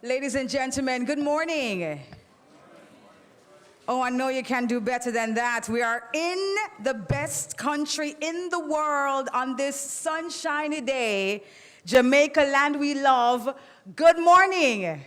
Ladies and gentlemen, good morning. Oh, I know you can do better than that. We are in the best country in the world on this sunshiny day, Jamaica land we love. Good morning.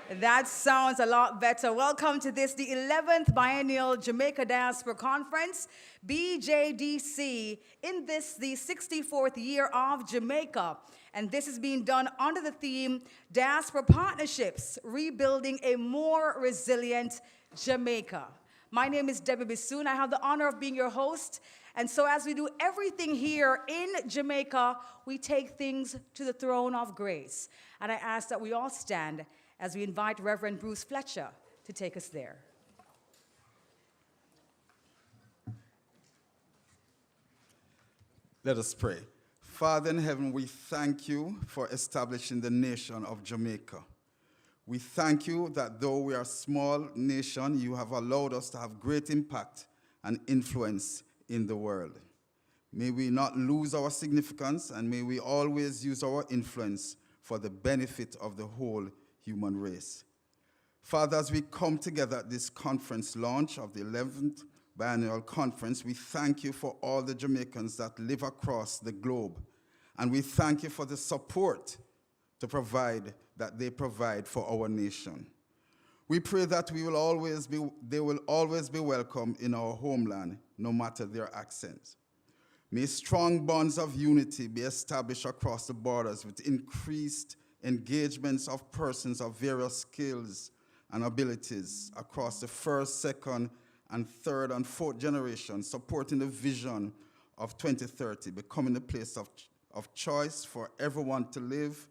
That sounds a lot better. Welcome to this, the 11th Biennial Jamaica Diaspora Conference, BJDC, in this, the 64th year of Jamaica. And this is being done under the theme, Diaspora Partnerships, Rebuilding a More Resilient Jamaica. My name is Debbie Bissoon. I have the honor of being your host. And so as we do everything here in Jamaica, we take things to the throne of grace. And I ask that we all stand as we invite Reverend Bruce Fletcher to take us there. Let us pray. Father in heaven, we thank you for establishing the nation of Jamaica. We thank you that though we are a small nation, you have allowed us to have great impact and influence in the world. May we not lose our significance, and may we always use our influence for the benefit of the whole human race. Father, as we come together at this conference launch of the 11th Biennial Conference, we thank you for all the Jamaicans that live across the globe, and we thank you for the support that they provide for our nation. We pray that they will always be welcome in our homeland, no matter their accent. May strong bonds of unity be established across the borders with increased engagements of persons of various skills and abilities across the first, second, and third and fourth generations, supporting the vision of 2030, becoming a place of choice for everyone to live,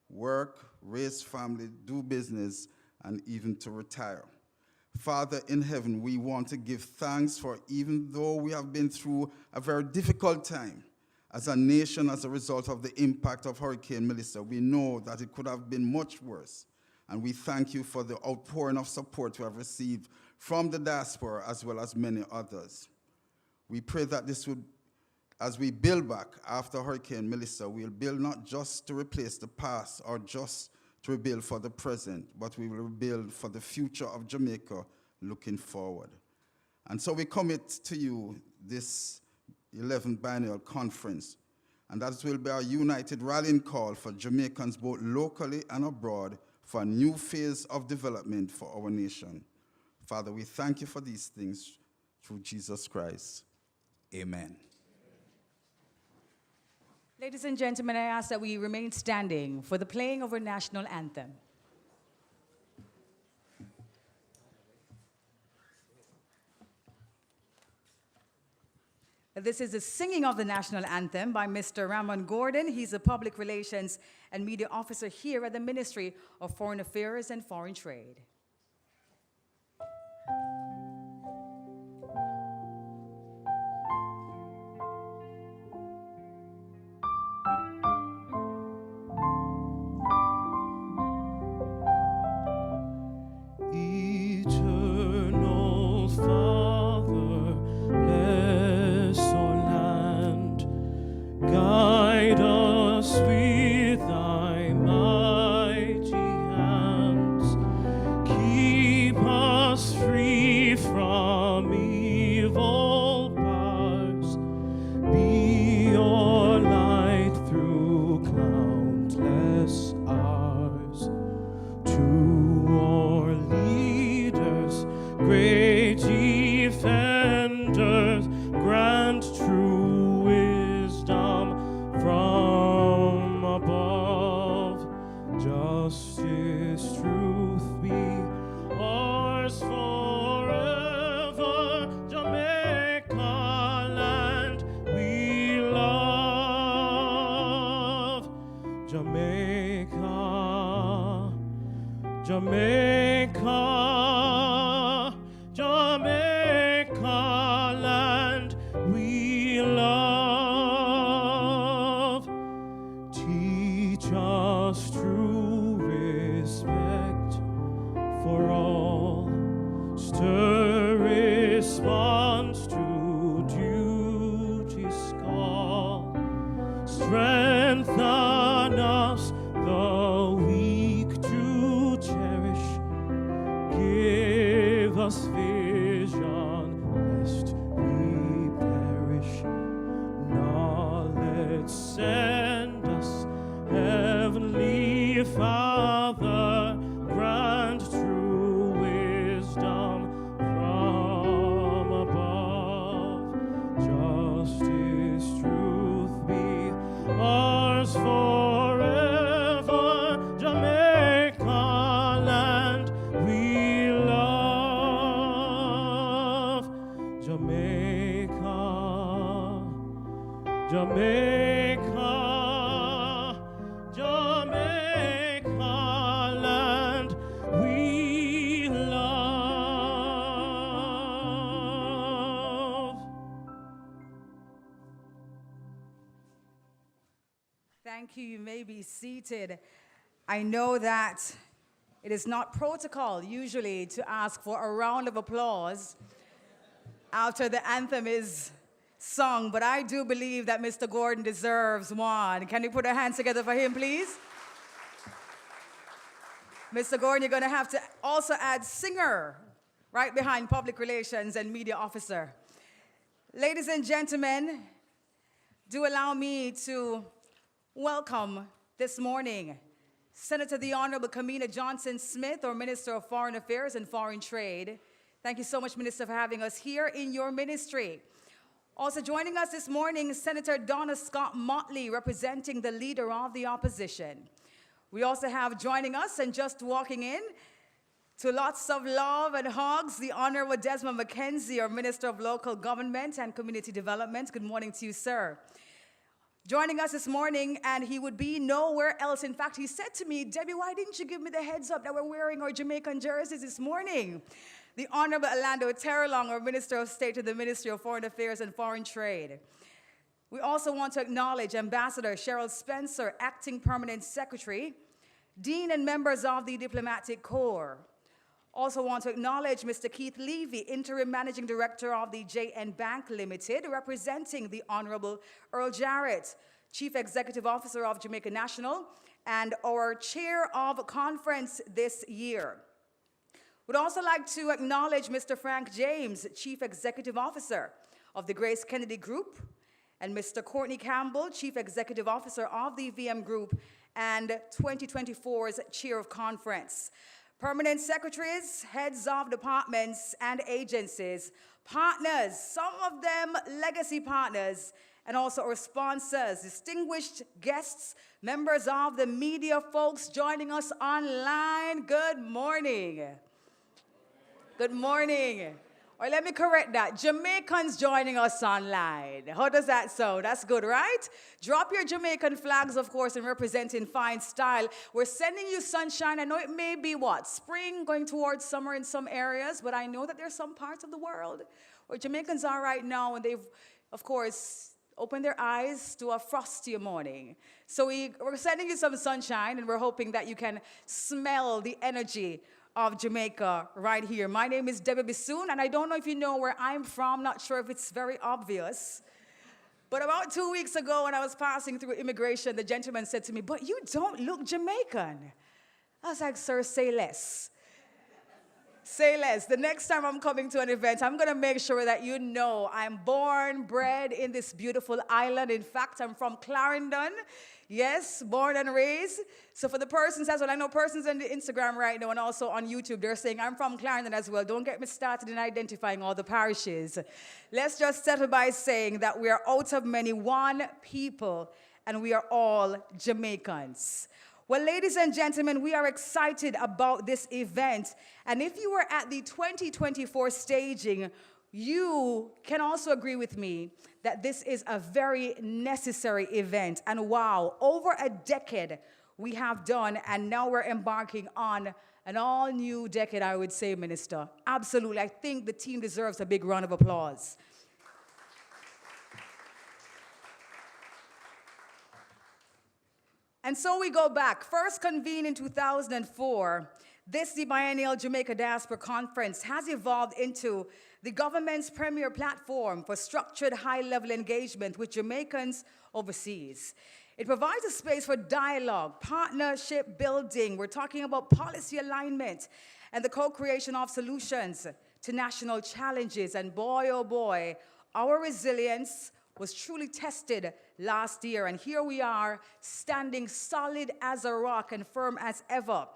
work, raise family, do business, and even to retire. Father in heaven, we want to give thanks for, even though we have been through a very difficult time as a nation as a result of the impact of Hurricane Melissa, we know that it could have been much worse. And we thank you for the outpouring of support we have received from the diaspora as well as many others. We pray that this would, as we build back after Hurricane Melissa, we'll build not just to replace the past or just to rebuild for the present, but we will rebuild for the future of Jamaica looking forward. And so we commit to you this 11th Biennial Conference, and that will be our united rallying call for Jamaicans both locally and abroad for a new phase of development for our nation. Father, we thank you for these things through Jesus Christ. Amen. Ladies and gentlemen, I ask that we remain standing for the playing of our national anthem. This is the singing of the national anthem by Mr. Ramon Gordon. He's a public relations and media officer here at the Ministry of Foreign Affairs and Foreign Trade. Strengthen us, the weak to us vision, lest we perish. Knowledge send us, Heavenly Father, grant true wisdom from above. Justice, truth be ours forever. Jamaica land we love. Jamaica, Jamaica, Jamaica land we love. Thank you. You may be seated. I know that it is not protocol usually to ask for a round of applause after the anthem is sung, but I do believe that Mr. Gordon deserves one. Can you put our hands together for him, please? Mr. Gordon, you're going to have to also add singer right behind public relations and media officer. Ladies and gentlemen, do allow me to welcome this morning Senator the Honorable Kamina Johnson-Smith, our Minister of Foreign Affairs and Foreign Trade. Thank you so much, Minister, for having us here in your ministry. Also joining us this morning, Senator Donna Scott Motley, representing the Leader of the Opposition. We also have joining us and just walking in to lots of love and hugs, the Honorable Desmond McKenzie, our Minister of Local Government and Community Development. Good morning to you, sir. Joining us this morning, and he would be nowhere else. In fact, he said to me, Debbie, why didn't you give me the heads up that we're wearing our Jamaican jerseys this morning? The Honorable Orlando Terrelong, our Minister of State to the Ministry of Foreign Affairs and Foreign Trade. We also want to acknowledge Ambassador Cheryl Spencer, Acting Permanent Secretary, Dean and members of the Diplomatic Corps. Also want to acknowledge Mr. Keith Levy, Interim Managing Director of the JN Bank Limited, representing the Honorable Earl Jarrett, Chief Executive Officer of Jamaica National, and our Chair of Conference this year. We'd also like to acknowledge Mr. Frank James, Chief Executive Officer of the Grace Kennedy Group, and Mr. Courtney Campbell, Chief Executive Officer of the VM Group and 2024's Chair of Conference. Permanent secretaries, heads of departments and agencies, partners, some of them legacy partners, and also our sponsors, distinguished guests, members of the media, folks joining us online. Good morning. Good morning. Or let me correct that, Jamaicans joining us online. How does that sound? That's good, right? Drop your Jamaican flags, of course, and representing fine style. We're sending you sunshine. I know it may be what? Spring, going towards summer in some areas, but I know that there's some parts of the world where Jamaicans are right now, and they've, of course, opened their eyes to a frosty morning. So we're sending you some sunshine, and we're hoping that you can smell the energy of Jamaica right here. My name is Debbie Bissoon, and I don't know if you know where I'm from, not sure if it's very obvious. But about 2 weeks ago when I was passing through immigration, the gentleman said to me, but you don't look Jamaican. I was like, sir, say less. Say less. The next time I'm coming to an event, I'm going to make sure that you know I'm born, bred in this beautiful island. In fact, I'm from Clarendon. Yes, born and raised. So for the persons as well, I know persons on the Instagram right now and also on YouTube, they're saying, I'm from Clarendon as well. Don't get me started in identifying all the parishes. Let's just settle by saying that we are out of many, one people, and we are all Jamaicans. Well, ladies and gentlemen, we are excited about this event. And if you were at the 2024 staging, you can also agree with me that this is a very necessary event. And wow, over a decade we have done, and now we're embarking on an all-new decade, I would say, Minister. Absolutely. I think the team deserves a big round of applause. And so we go back. First convened in 2004, the Biennial Jamaica Diaspora Conference has evolved into the government's premier platform for structured high-level engagement with Jamaicans overseas. It provides a space for dialogue, partnership building. We're talking about policy alignment and the co-creation of solutions to national challenges. And boy, oh boy, our resilience was truly tested last year. And here we are, standing solid as a rock and firm as ever.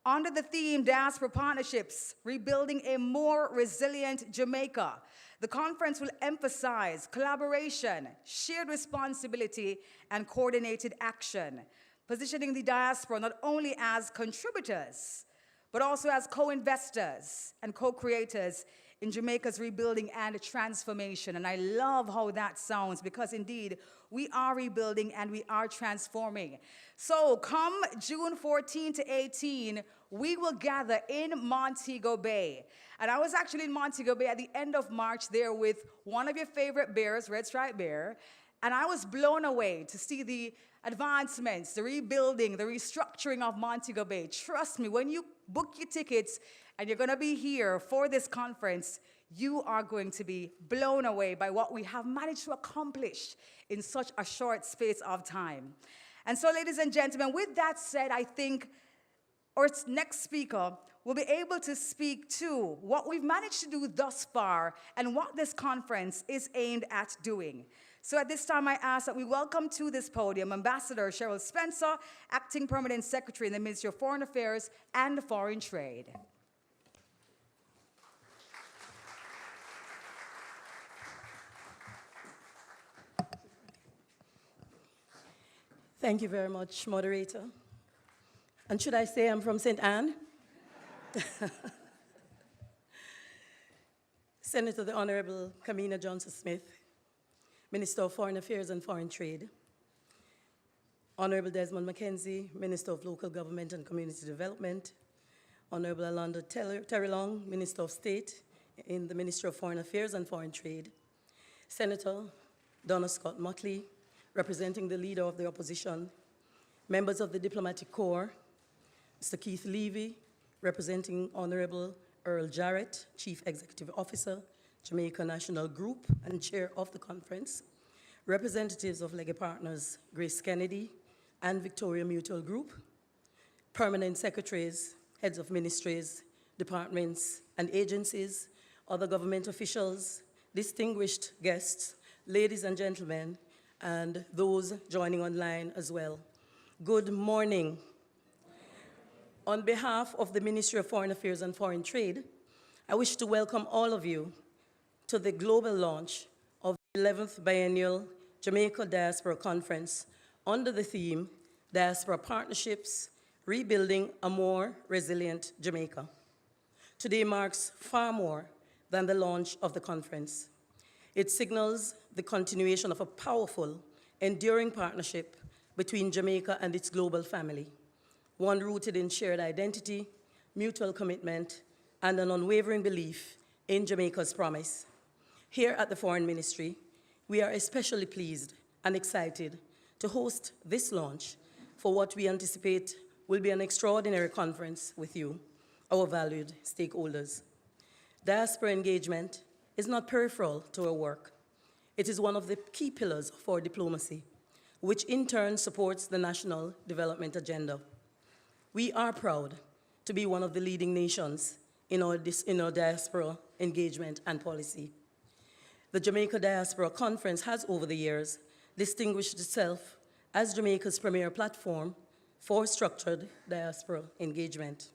Under the theme, Diaspora Partnerships, Rebuilding a More Resilient Jamaica, the conference will emphasize collaboration, shared responsibility, and coordinated action, positioning the diaspora not only as contributors, but also as co-investors and co-creators in Jamaica's rebuilding and transformation. And I love how that sounds, because indeed, we are rebuilding and we are transforming. So come June 14 to 18, we will gather in Montego Bay. And I was actually in Montego Bay at the end of March there with one of your favorite bears, Red Stripe Bear, and I was blown away to see the advancements, the rebuilding, the restructuring of Montego Bay. Trust me, when you book your tickets and you're going to be here for this conference, you are going to be blown away by what we have managed to accomplish in such a short space of time. And so, ladies and gentlemen, with that said, I think our next speaker will be able to speak to what we've managed to do thus far and what this conference is aimed at doing. So at this time, I ask that we welcome to this podium Ambassador Cheryl Spencer, Acting Permanent Secretary in the Ministry of Foreign Affairs and Foreign Trade. Thank you very much, moderator. And should I say I'm from St. Anne? Senator the Honorable Kamina Johnson-Smith, Minister of Foreign Affairs and Foreign Trade, Honorable Desmond Mackenzie, Minister of Local Government and Community Development, Honorable Alonda Terrelong, Minister of State in the Ministry of Foreign Affairs and Foreign Trade, Senator Donna Scott Motley, representing the Leader of the Opposition, members of the Diplomatic Corps, Mr. Keith Levy, representing Honorable Earl Jarrett, Chief Executive Officer, Jamaica National Group and Chair of the conference, representatives of Legge Partners, Grace Kennedy and Victoria Mutual Group, permanent secretaries, heads of ministries, departments and agencies, other government officials, distinguished guests, ladies and gentlemen, and those joining online as well. Good morning. On behalf of the Ministry of Foreign Affairs and Foreign Trade, I wish to welcome all of you to the global launch of the 11th Biennial Jamaica Diaspora Conference under the theme, Diaspora Partnerships, Rebuilding a More Resilient Jamaica. Today marks far more than the launch of the conference. It signals the continuation of a powerful, enduring partnership between Jamaica and its global family, one rooted in shared identity, mutual commitment, and an unwavering belief in Jamaica's promise. Here at the Foreign Ministry, we are especially pleased and excited to host this launch for what we anticipate will be an extraordinary conference with you, our valued stakeholders. Diaspora engagement is not peripheral to our work. It is one of the key pillars of our diplomacy, which in turn supports the national development agenda. We are proud to be one of the leading nations in our diaspora engagement and policy. The Jamaica Diaspora Conference has, over the years, distinguished itself as Jamaica's premier platform for structured diaspora engagement.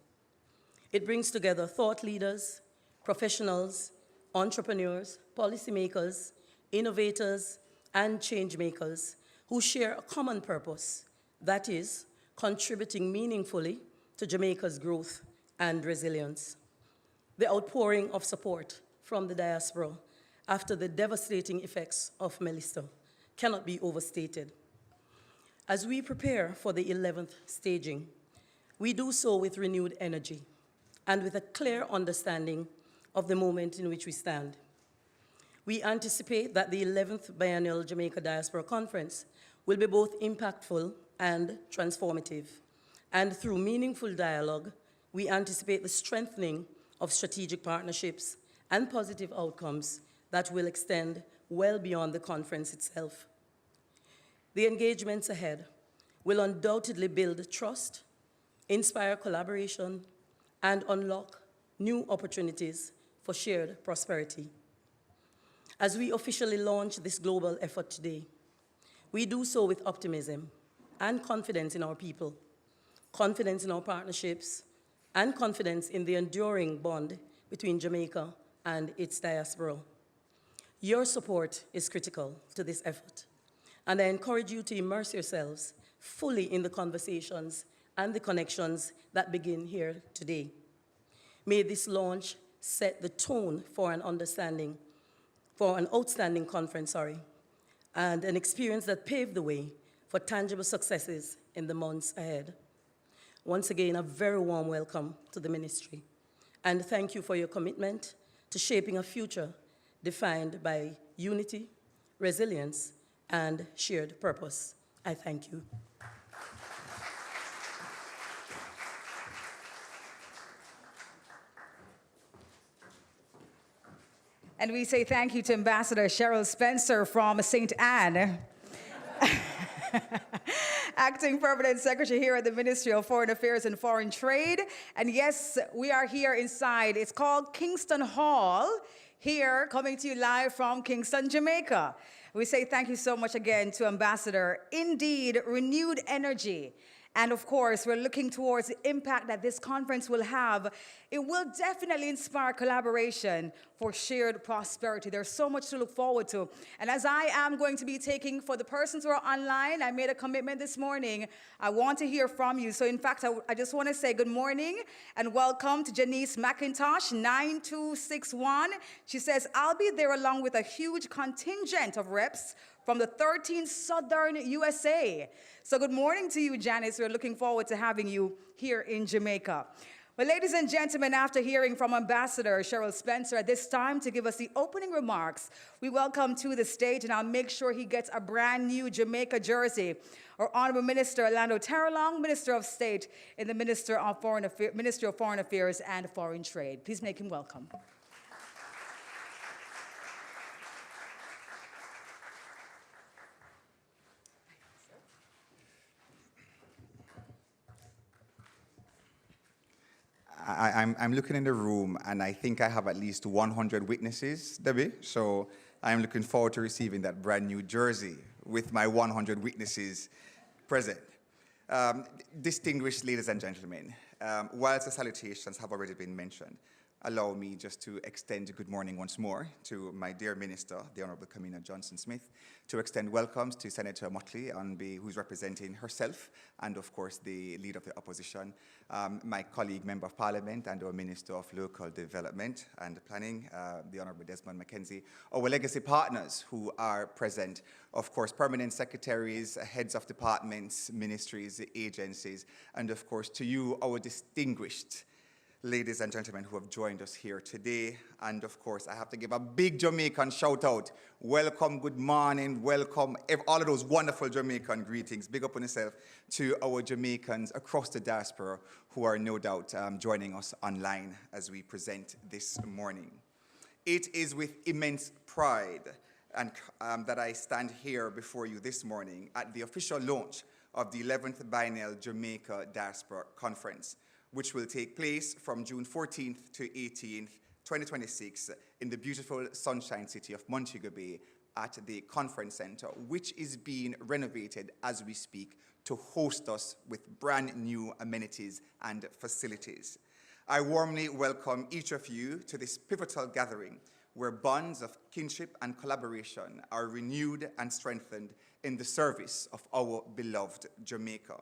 It brings together thought leaders, professionals, entrepreneurs, policymakers, innovators, and change makers who share a common purpose, that is, contributing meaningfully to Jamaica's growth and resilience. The outpouring of support from the diaspora after the devastating effects of Melissa cannot be overstated. As we prepare for the 11th staging, we do so with renewed energy and with a clear understanding of the moment in which we stand. We anticipate that the 11th Biennial Jamaica Diaspora Conference will be both impactful and transformative. And through meaningful dialogue, we anticipate the strengthening of strategic partnerships and positive outcomes that will extend well beyond the conference itself. The engagements ahead will undoubtedly build trust, inspire collaboration, and unlock new opportunities for shared prosperity. As we officially launch this global effort today, we do so with optimism and confidence in our people, confidence in our partnerships, and confidence in the enduring bond between Jamaica and its diaspora. Your support is critical to this effort, and I encourage you to immerse yourselves fully in the conversations and the connections that begin here today. May this launch set the tone for an outstanding conference, and an experience that paved the way for tangible successes in the months ahead. Once again, a very warm welcome to the ministry, and thank you for your commitment to shaping a future defined by unity, resilience, and shared purpose. I thank you. And we say thank you to Ambassador Cheryl Spencer from St. Anne, Acting Permanent Secretary here at the Ministry of Foreign Affairs and Foreign Trade. And yes, we are here inside. It's called Kingston Hall, here coming to you live from Kingston, Jamaica. We say thank you so much again to Ambassador. Indeed, renewed energy. And of course, we're looking towards the impact that this conference will have. It will definitely inspire collaboration for shared prosperity. There's so much to look forward to. And as I am going to be taking, for the persons who are online, I made a commitment this morning. I want to hear from you. So in fact, I just want to say good morning and welcome to Janice McIntosh, 9261. She says, I'll be there along with a huge contingent of reps from the 13th Southern USA. So good morning to you, Janice. We're looking forward to having you here in Jamaica. Well, ladies and gentlemen, after hearing from Ambassador Cheryl Spencer at this time to give us the opening remarks, we welcome to the stage, and I'll make sure he gets a brand new Jamaica jersey, our Honorable Minister Orlando Terrelong, Minister of State in the Ministry of Foreign Affairs and Foreign Trade. Please make him welcome. I'm looking in the room, and I think I have at least 100 witnesses, Debbie. So I'm looking forward to receiving that brand new jersey with my 100 witnesses present. Distinguished ladies and gentlemen, whilst the salutations have already been mentioned, allow me just to extend good morning once more to my dear Minister, the Honourable Kamina Johnson-Smith, to extend welcomes to Senator Motley, who's representing herself, and of course the Leader of the Opposition, my colleague Member of Parliament and our Minister of Local Development and Planning, the Honourable Desmond Mackenzie, our legacy partners who are present, of course permanent secretaries, heads of departments, ministries, agencies, and of course to you, our distinguished ladies and gentlemen who have joined us here today. And of course, I have to give a big Jamaican shout out. Welcome, good morning, welcome, all of those wonderful Jamaican greetings. Big up on yourself to our Jamaicans across the diaspora who are no doubt joining us online as we present this morning. It is with immense pride and that I stand here before you this morning at the official launch of the 11th Biennial Jamaica Diaspora Conference, which will take place from June 14th to 18th, 2026, in the beautiful Sunshine City of Montego Bay at the Conference Center, which is being renovated as we speak to host us with brand new amenities and facilities. I warmly welcome each of you to this pivotal gathering where bonds of kinship and collaboration are renewed and strengthened in the service of our beloved Jamaica.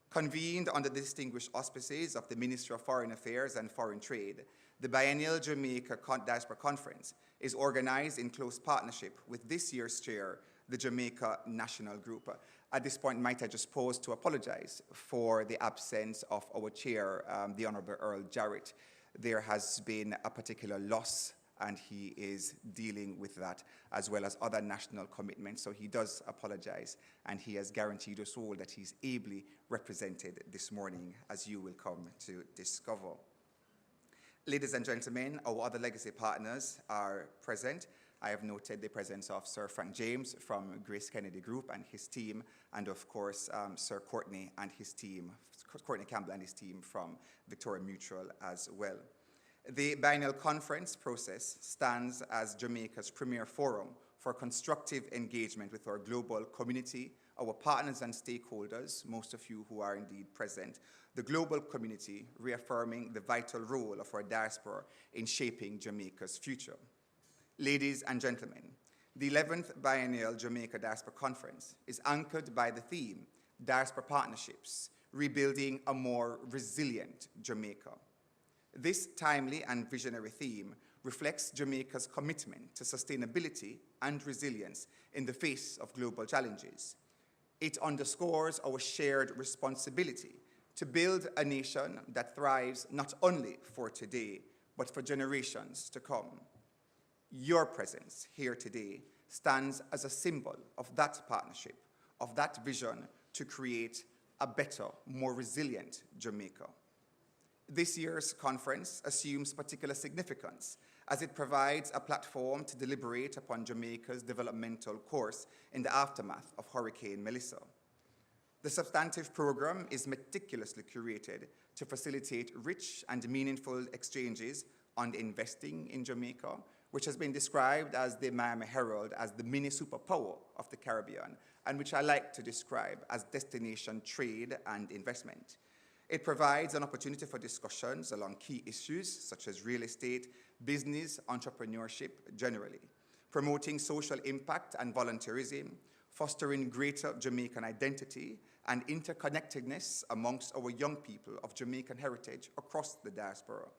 Convened under the distinguished auspices of the Ministry of Foreign Affairs and Foreign Trade, the Biennial Jamaica Diaspora Conference is organized in close partnership with this year's chair, the Jamaica National Group. At this point, might I just pause to apologize for the absence of our chair, the Honorable Earl Jarrett. There has been a particular loss, and he is dealing with that, as well as other national commitments. So he does apologize, and he has guaranteed us all that he's ably represented this morning, as you will come to discover. Ladies and gentlemen, our other legacy partners are present. I have noted the presence of Sir Frank James from Grace Kennedy Group and his team, and of course, Sir Courtney and his team, Courtney Campbell and his team from Victoria Mutual as well. The Biennial Conference process stands as Jamaica's premier forum for constructive engagement with our global community, our partners and stakeholders, most of you who are indeed present, the global community, reaffirming the vital role of our diaspora in shaping Jamaica's future. Ladies and gentlemen, the 11th Biennial Jamaica Diaspora Conference is anchored by the theme, Diaspora Partnerships, Rebuilding a More Resilient Jamaica. This timely and visionary theme reflects Jamaica's commitment to sustainability and resilience in the face of global challenges. It underscores our shared responsibility to build a nation that thrives not only for today, but for generations to come. Your presence here today stands as a symbol of that partnership, of that vision to create a better, more resilient Jamaica. This year's conference assumes particular significance as it provides a platform to deliberate upon Jamaica's developmental course in the aftermath of Hurricane Melissa. The substantive program is meticulously curated to facilitate rich and meaningful exchanges on investing in Jamaica, which has been described as the Miami Herald as the mini superpower of the Caribbean, and which I like to describe as destination trade and investment. It provides an opportunity for discussions along key issues such as real estate, business, entrepreneurship generally, promoting social impact and volunteerism, fostering greater Jamaican identity and interconnectedness amongst our young people of Jamaican heritage across the diaspora,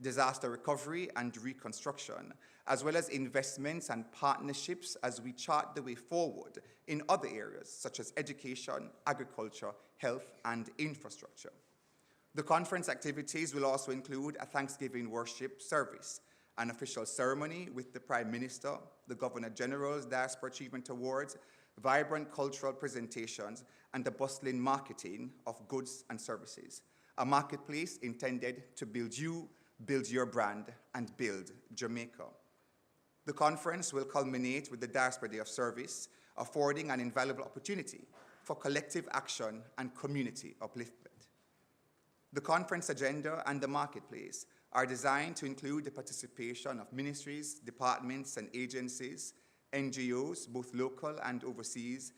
disaster recovery and reconstruction, as well as investments and partnerships as we chart the way forward in other areas such as education, agriculture, health, and infrastructure. The conference activities will also include a Thanksgiving worship service, an official ceremony with the Prime Minister, the Governor General's Diaspora Achievement Awards, vibrant cultural presentations, and the bustling marketing of goods and services, a marketplace intended to build you, build your brand, and build Jamaica. The conference will culminate with the Diaspora Day of Service, affording an invaluable opportunity for collective action and community upliftment. The conference agenda and the marketplace are designed to include the participation of ministries, departments, and agencies, NGOs, both local and overseas,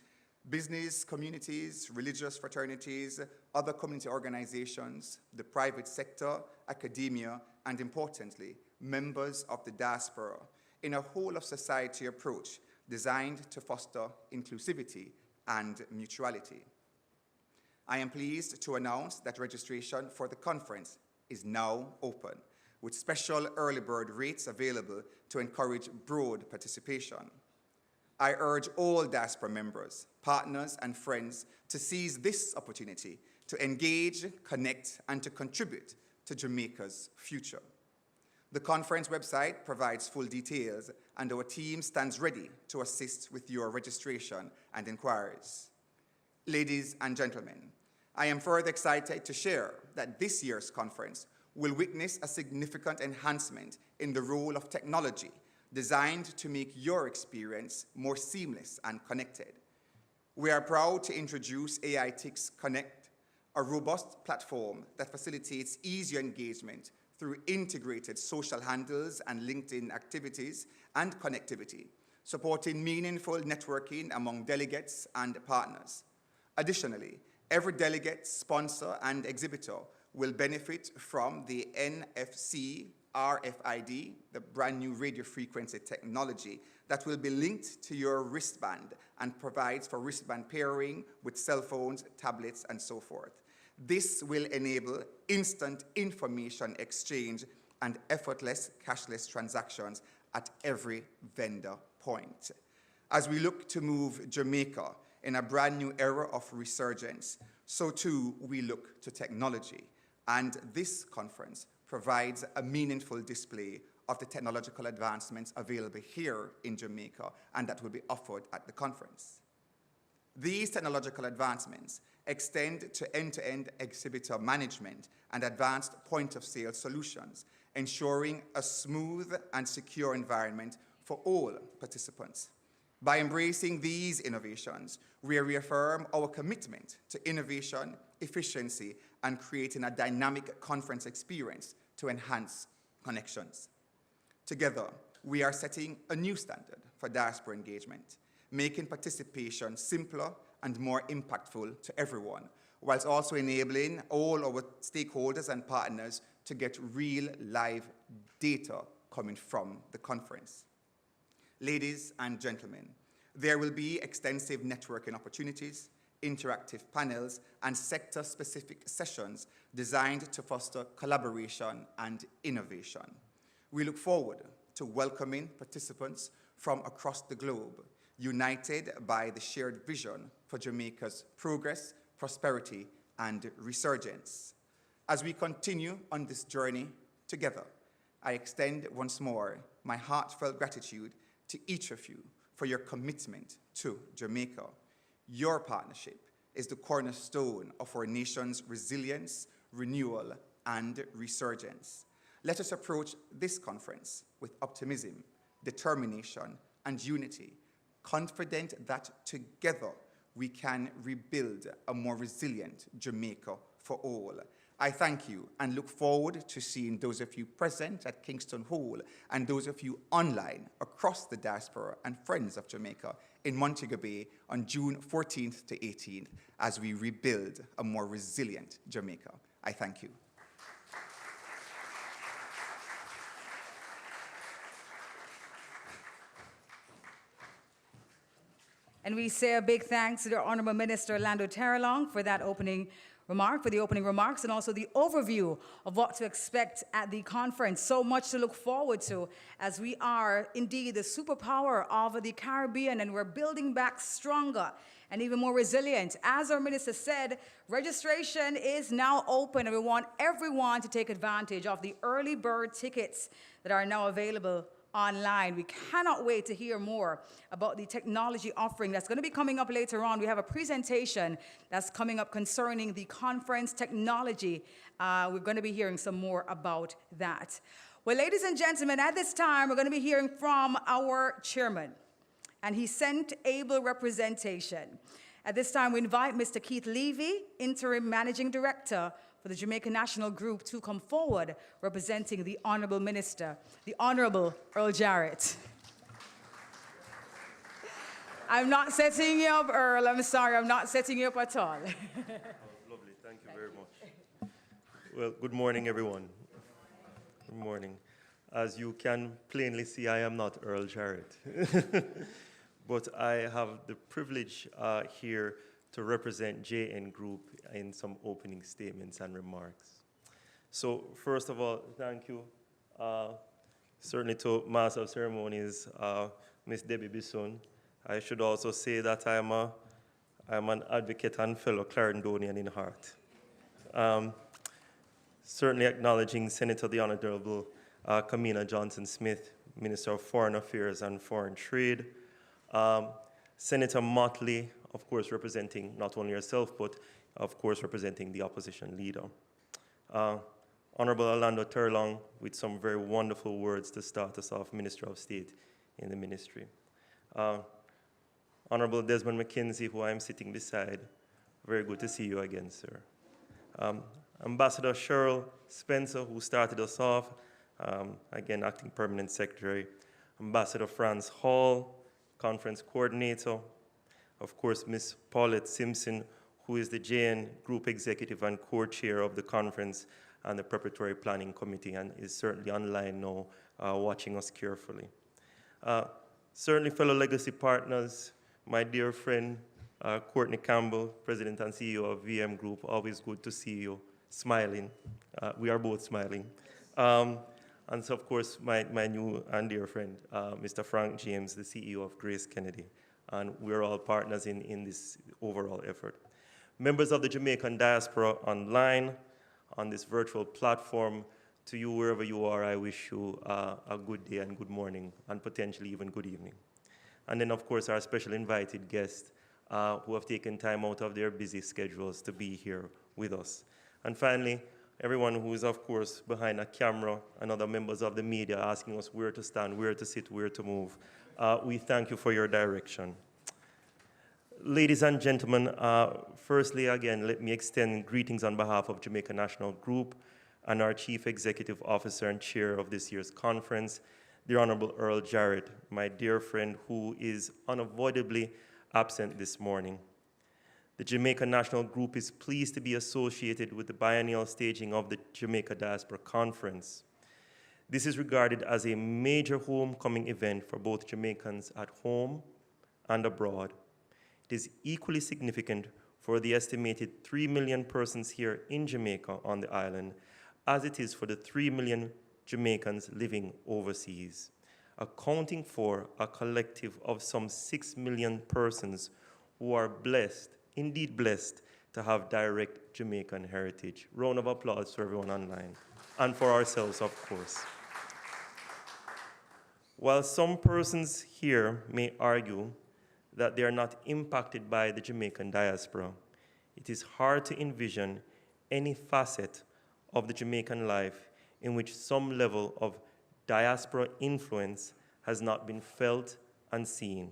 business communities, religious fraternities, other community organizations, the private sector, academia, and importantly, members of the diaspora, in a whole-of-society approach designed to foster inclusivity and mutuality. I am pleased to announce that registration for the conference is now open, with special early bird rates available to encourage broad participation. I urge all diaspora members, partners, and friends to seize this opportunity to engage, connect, and to contribute to Jamaica's future. The conference website provides full details, and our team stands ready to assist with your registration and inquiries. Ladies and gentlemen, I am further excited to share that this year's conference will witness a significant enhancement in the role of technology designed to make your experience more seamless and connected. We are proud to introduce AITIX Connect, a robust platform that facilitates easier engagement through integrated social handles and LinkedIn activities and connectivity, supporting meaningful networking among delegates and partners. Additionally, every delegate, sponsor, and exhibitor will benefit from the NFC RFID, the brand new radio frequency technology that will be linked to your wristband and provides for wristband pairing with cell phones, tablets, and so forth. This will enable instant information exchange and effortless cashless transactions at every vendor point. As we look to move Jamaica in a brand new era of resurgence, so too we look to technology. And this conference provides a meaningful display of the technological advancements available here in Jamaica and that will be offered at the conference. These technological advancements extend to end-to-end exhibitor management and advanced point-of-sale solutions, ensuring a smooth and secure environment for all participants. By embracing these innovations, we reaffirm our commitment to innovation, efficiency, and creating a dynamic conference experience to enhance connections. Together, we are setting a new standard for diaspora engagement, making participation simpler and more impactful to everyone, whilst also enabling all our stakeholders and partners to get real live data coming from the conference. Ladies and gentlemen, there will be extensive networking opportunities, interactive panels, and sector-specific sessions designed to foster collaboration and innovation. We look forward to welcoming participants from across the globe, united by the shared vision for Jamaica's progress, prosperity, and resurgence. As we continue on this journey together, I extend once more my heartfelt gratitude to each of you for your commitment to Jamaica. Your partnership is the cornerstone of our nation's resilience, renewal, and resurgence. Let us approach this conference with optimism, determination, and unity, confident that together we can rebuild a more resilient Jamaica for all. I thank you and look forward to seeing those of you present at Kingston Hall and those of you online across the diaspora and friends of Jamaica in Montego Bay on June 14th to 18th as we rebuild a more resilient Jamaica. I thank you. And we say a big thanks to the Honorable Minister Orlando Terrelong for that opening remarks, and also the overview of what to expect at the conference. So much to look forward to, as we are indeed the superpower of the Caribbean, and we're building back stronger and even more resilient. As our minister said, registration is now open, and we want everyone to take advantage of the early bird tickets that are now available online. We cannot wait to hear more about the technology offering that's going to be coming up later on. We have a presentation that's coming up concerning the conference technology. We're going to be hearing some more about that. Well, ladies and gentlemen, at this time, we're going to be hearing from our chairman, and he sent able representation. At this time, we invite Mr. Keith Levy, Interim Managing Director for the Jamaica National Group, to come forward representing the Honorable Minister, the Honorable Earl Jarrett. I'm not setting you up, Earl. I'm sorry, I'm not setting you up at all. Lovely, thank you very much. Well, good morning, everyone. Good morning. As you can plainly see, I am not Earl Jarrett. But I have the privilege here to represent JN Group in some opening statements and remarks. So first of all, thank you certainly to Master of Ceremonies, Miss Debbie Bisson. I should also say that I'm an advocate and fellow Clarendonian in heart. Certainly acknowledging Senator the Honorable Kamina Johnson-Smith, Minister of Foreign Affairs and Foreign Trade, Senator Motley, of course, representing not only yourself, but of course, representing the opposition leader. Honorable Orlando Terrelong, with some very wonderful words to start us off, Minister of State in the ministry. Honorable Desmond McKenzie, who I'm sitting beside, very good to see you again, sir. Ambassador Cheryl Spencer, who started us off, again, Acting Permanent Secretary. Ambassador Franz Hall, Conference Coordinator. Of course, Ms. Paulette Simpson, who is the JN Group Executive and Co-Chair of the conference and the Preparatory Planning Committee, and is certainly online now, watching us carefully. Certainly fellow legacy partners, my dear friend, Courtney Campbell, President and CEO of VM Group, always good to see you smiling. We are both smiling. And so, of course, my new and dear friend, Mr. Frank James, the CEO of Grace Kennedy. And we're all partners in this overall effort. Members of the Jamaican diaspora online, on this virtual platform, to you wherever you are, I wish you a good day and good morning, and potentially even good evening. And then, of course, our special invited guests who have taken time out of their busy schedules to be here with us. And finally, everyone who is, of course, behind a camera and other members of the media asking us where to stand, where to sit, where to move. We thank you for your direction. Ladies and gentlemen, firstly, again, let me extend greetings on behalf of Jamaica National Group and our Chief Executive Officer and Chair of this year's conference, the Honorable Earl Jarrett, my dear friend who is unavoidably absent this morning. The Jamaica National Group is pleased to be associated with the biennial staging of the Jamaica Diaspora Conference. This is regarded as a major homecoming event for both Jamaicans at home and abroad. It is equally significant for the estimated 3 million persons here in Jamaica on the island, as it is for the 3 million Jamaicans living overseas, accounting for a collective of some 6 million persons who are blessed, indeed blessed, to have direct Jamaican heritage. Round of applause for everyone online, and for ourselves, of course. While some persons here may argue that they are not impacted by the Jamaican diaspora, it is hard to envision any facet of the Jamaican life in which some level of diaspora influence has not been felt and seen,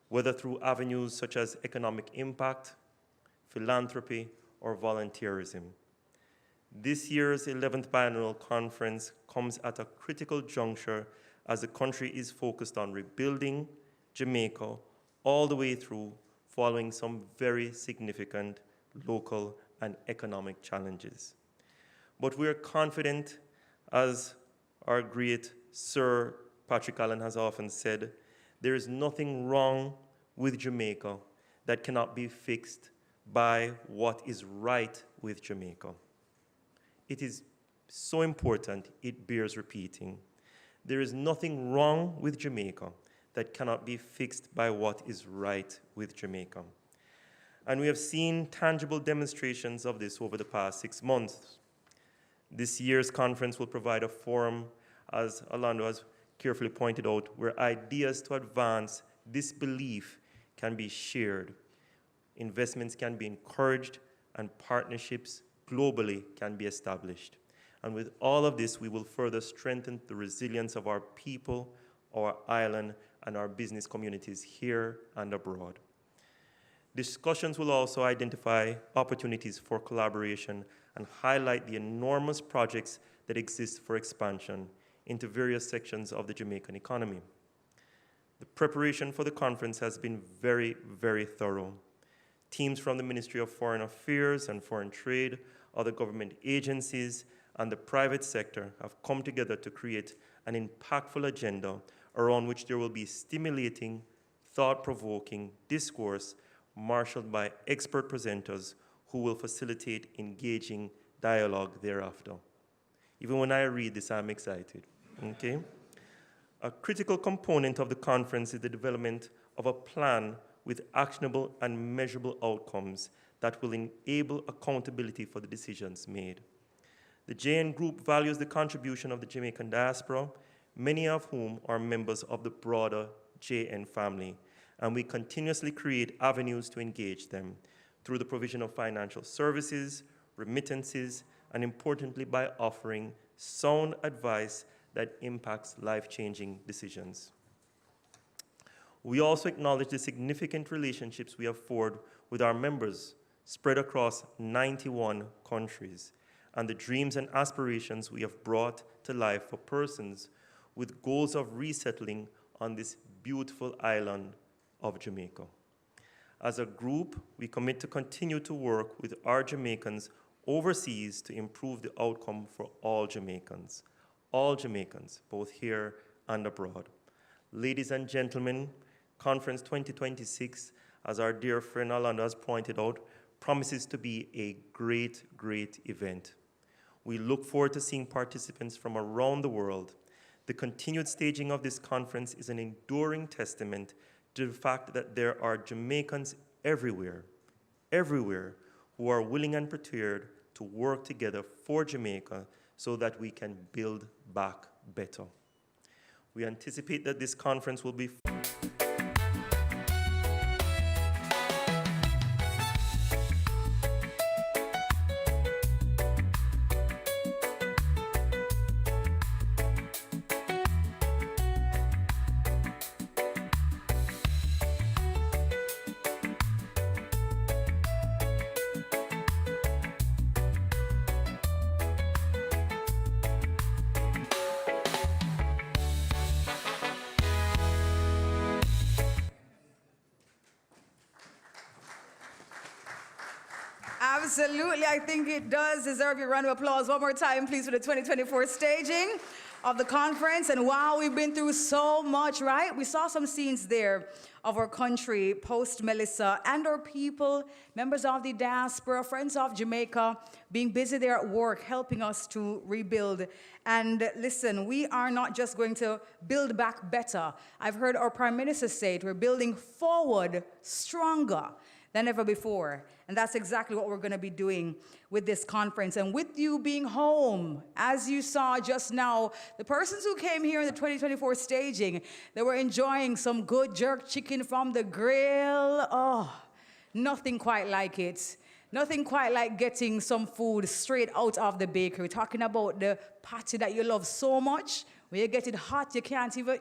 whether through avenues such as economic impact, philanthropy, or volunteerism. This year's 11th Biennial Conference comes at a critical juncture as the country is focused on rebuilding Jamaica all the way through, following some very significant local and economic challenges. But we are confident, as our great Sir Patrick Allen has often said, there is nothing wrong with Jamaica that cannot be fixed by what is right with Jamaica. It is so important, it bears repeating. There is nothing wrong with Jamaica that cannot be fixed by what is right with Jamaica. And we have seen tangible demonstrations of this over the past 6 months. This year's conference will provide a forum, as Orlando has carefully pointed out, where ideas to advance this belief can be shared, investments can be encouraged, and partnerships globally can be established. And with all of this, we will further strengthen the resilience of our people, our island, and our business communities here and abroad. Discussions will also identify opportunities for collaboration and highlight the enormous projects that exist for expansion into various sections of the Jamaican economy. The preparation for the conference has been very, very thorough. Teams from the Ministry of Foreign Affairs and Foreign Trade, other government agencies, and the private sector have come together to create an impactful agenda around which there will be stimulating, thought-provoking discourse marshaled by expert presenters who will facilitate engaging dialogue thereafter. Even when I read this, I'm excited, okay? A critical component of the conference is the development of a plan with actionable and measurable outcomes that will enable accountability for the decisions made. The JN Group values the contribution of the Jamaican diaspora, many of whom are members of the broader JN family, and we continuously create avenues to engage them through the provision of financial services, remittances, and importantly, by offering sound advice that impacts life-changing decisions. We also acknowledge the significant relationships we have forged with our members spread across 91 countries, and the dreams and aspirations we have brought to life for persons with goals of resettling on this beautiful island of Jamaica. As a group, we commit to continue to work with our Jamaicans overseas to improve the outcome for all Jamaicans, both here and abroad. Ladies and gentlemen, Conference 2026, as our dear friend Orlando has pointed out, promises to be a great, great event. We look forward to seeing participants from around the world. The continued staging of this conference is an enduring testament to the fact that there are Jamaicans everywhere, who are willing and prepared to work together for Jamaica so that we can build back better. We anticipate that this conference will be Absolutely, I think it does deserve your round of applause. One more time, please, for the 2024 staging of the conference. And wow, we've been through so much, right? We saw some scenes there of our country post-Melissa and our people, members of the diaspora, friends of Jamaica, being busy there at work, helping us to rebuild. And listen, we are not just going to build back better. I've heard our Prime Minister say it, we're building forward stronger than ever before. And that's exactly what we're going to be doing with this conference. And with you being home, as you saw just now, the persons who came here in the 2024 staging, they were enjoying some good jerk chicken from the grill. Oh, nothing quite like it. Nothing quite like getting some food straight out of the bakery. We're talking about the patty that you love so much. When you get it hot, you can't even,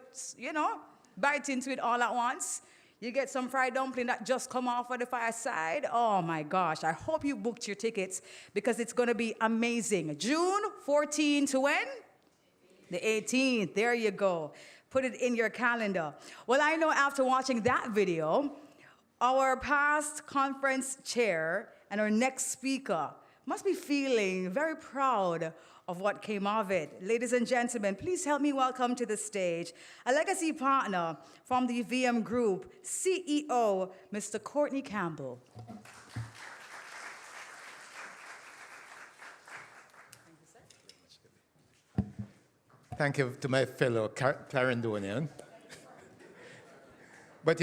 bite into it all at once. You get some fried dumpling that just come off of the fireside. Oh my gosh, I hope you booked your tickets because it's gonna be amazing. June 14 to when? The 18th, there you go. Put it in your calendar. Well, I know after watching that video, our past conference chair and our next speaker must be feeling very proud of what came of it. Ladies and gentlemen, please help me welcome to the stage a legacy partner from the VM Group, CEO, Mr. Courtney Campbell. Thank you to my fellow Clarendonian. But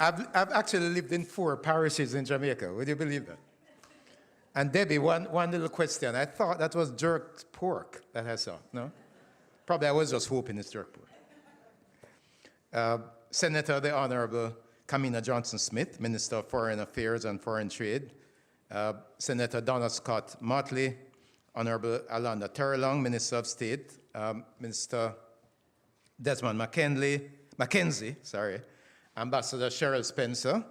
I've actually lived in 4 parishes in Jamaica. Would you believe that? And Debbie, one little question. I thought that was jerk pork that I saw, no? Probably I was just hoping it's jerk pork. Senator, the Honorable Kamina Johnson-Smith, Minister of Foreign Affairs and Foreign Trade. Senator Donna Scott Motley, Honorable Alanda Terrelong, Minister of State. Minister Desmond Mackenzie, Ambassador Cheryl Spencer,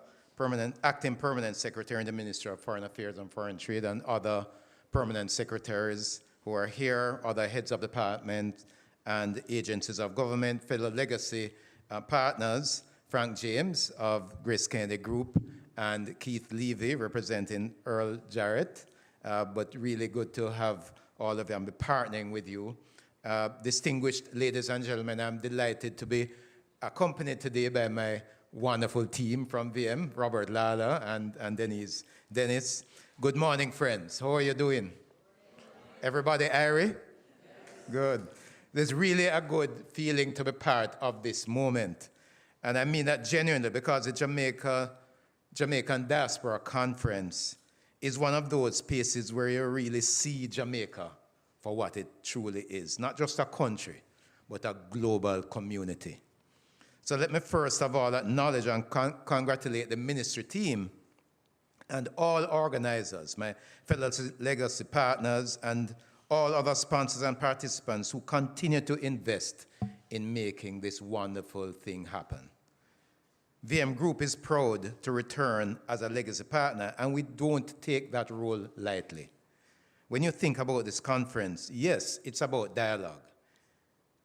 Acting Permanent Secretary in the Ministry of Foreign Affairs and Foreign Trade, and other permanent secretaries who are here, other heads of department and agencies of government, fellow legacy partners, Frank James of Grace Kennedy Group, and Keith Levy representing Earl Jarrett. But really good to have all of them be partnering with you. Distinguished ladies and gentlemen, I'm delighted to be accompanied today by my wonderful team from VM, Robert Lala and Denise. Dennis, good morning, friends. How are you doing? Everybody airy? Good. There's really a good feeling to be part of this moment. And I mean that genuinely because the Jamaican Diaspora Conference is one of those spaces where you really see Jamaica for what it truly is. Not just a country, but a global community. So let me first of all acknowledge and congratulate the ministry team and all organizers, my fellow legacy partners, and all other sponsors and participants who continue to invest in making this wonderful thing happen. VM Group is proud to return as a legacy partner, and we don't take that role lightly. When you think about this conference, yes, it's about dialogue,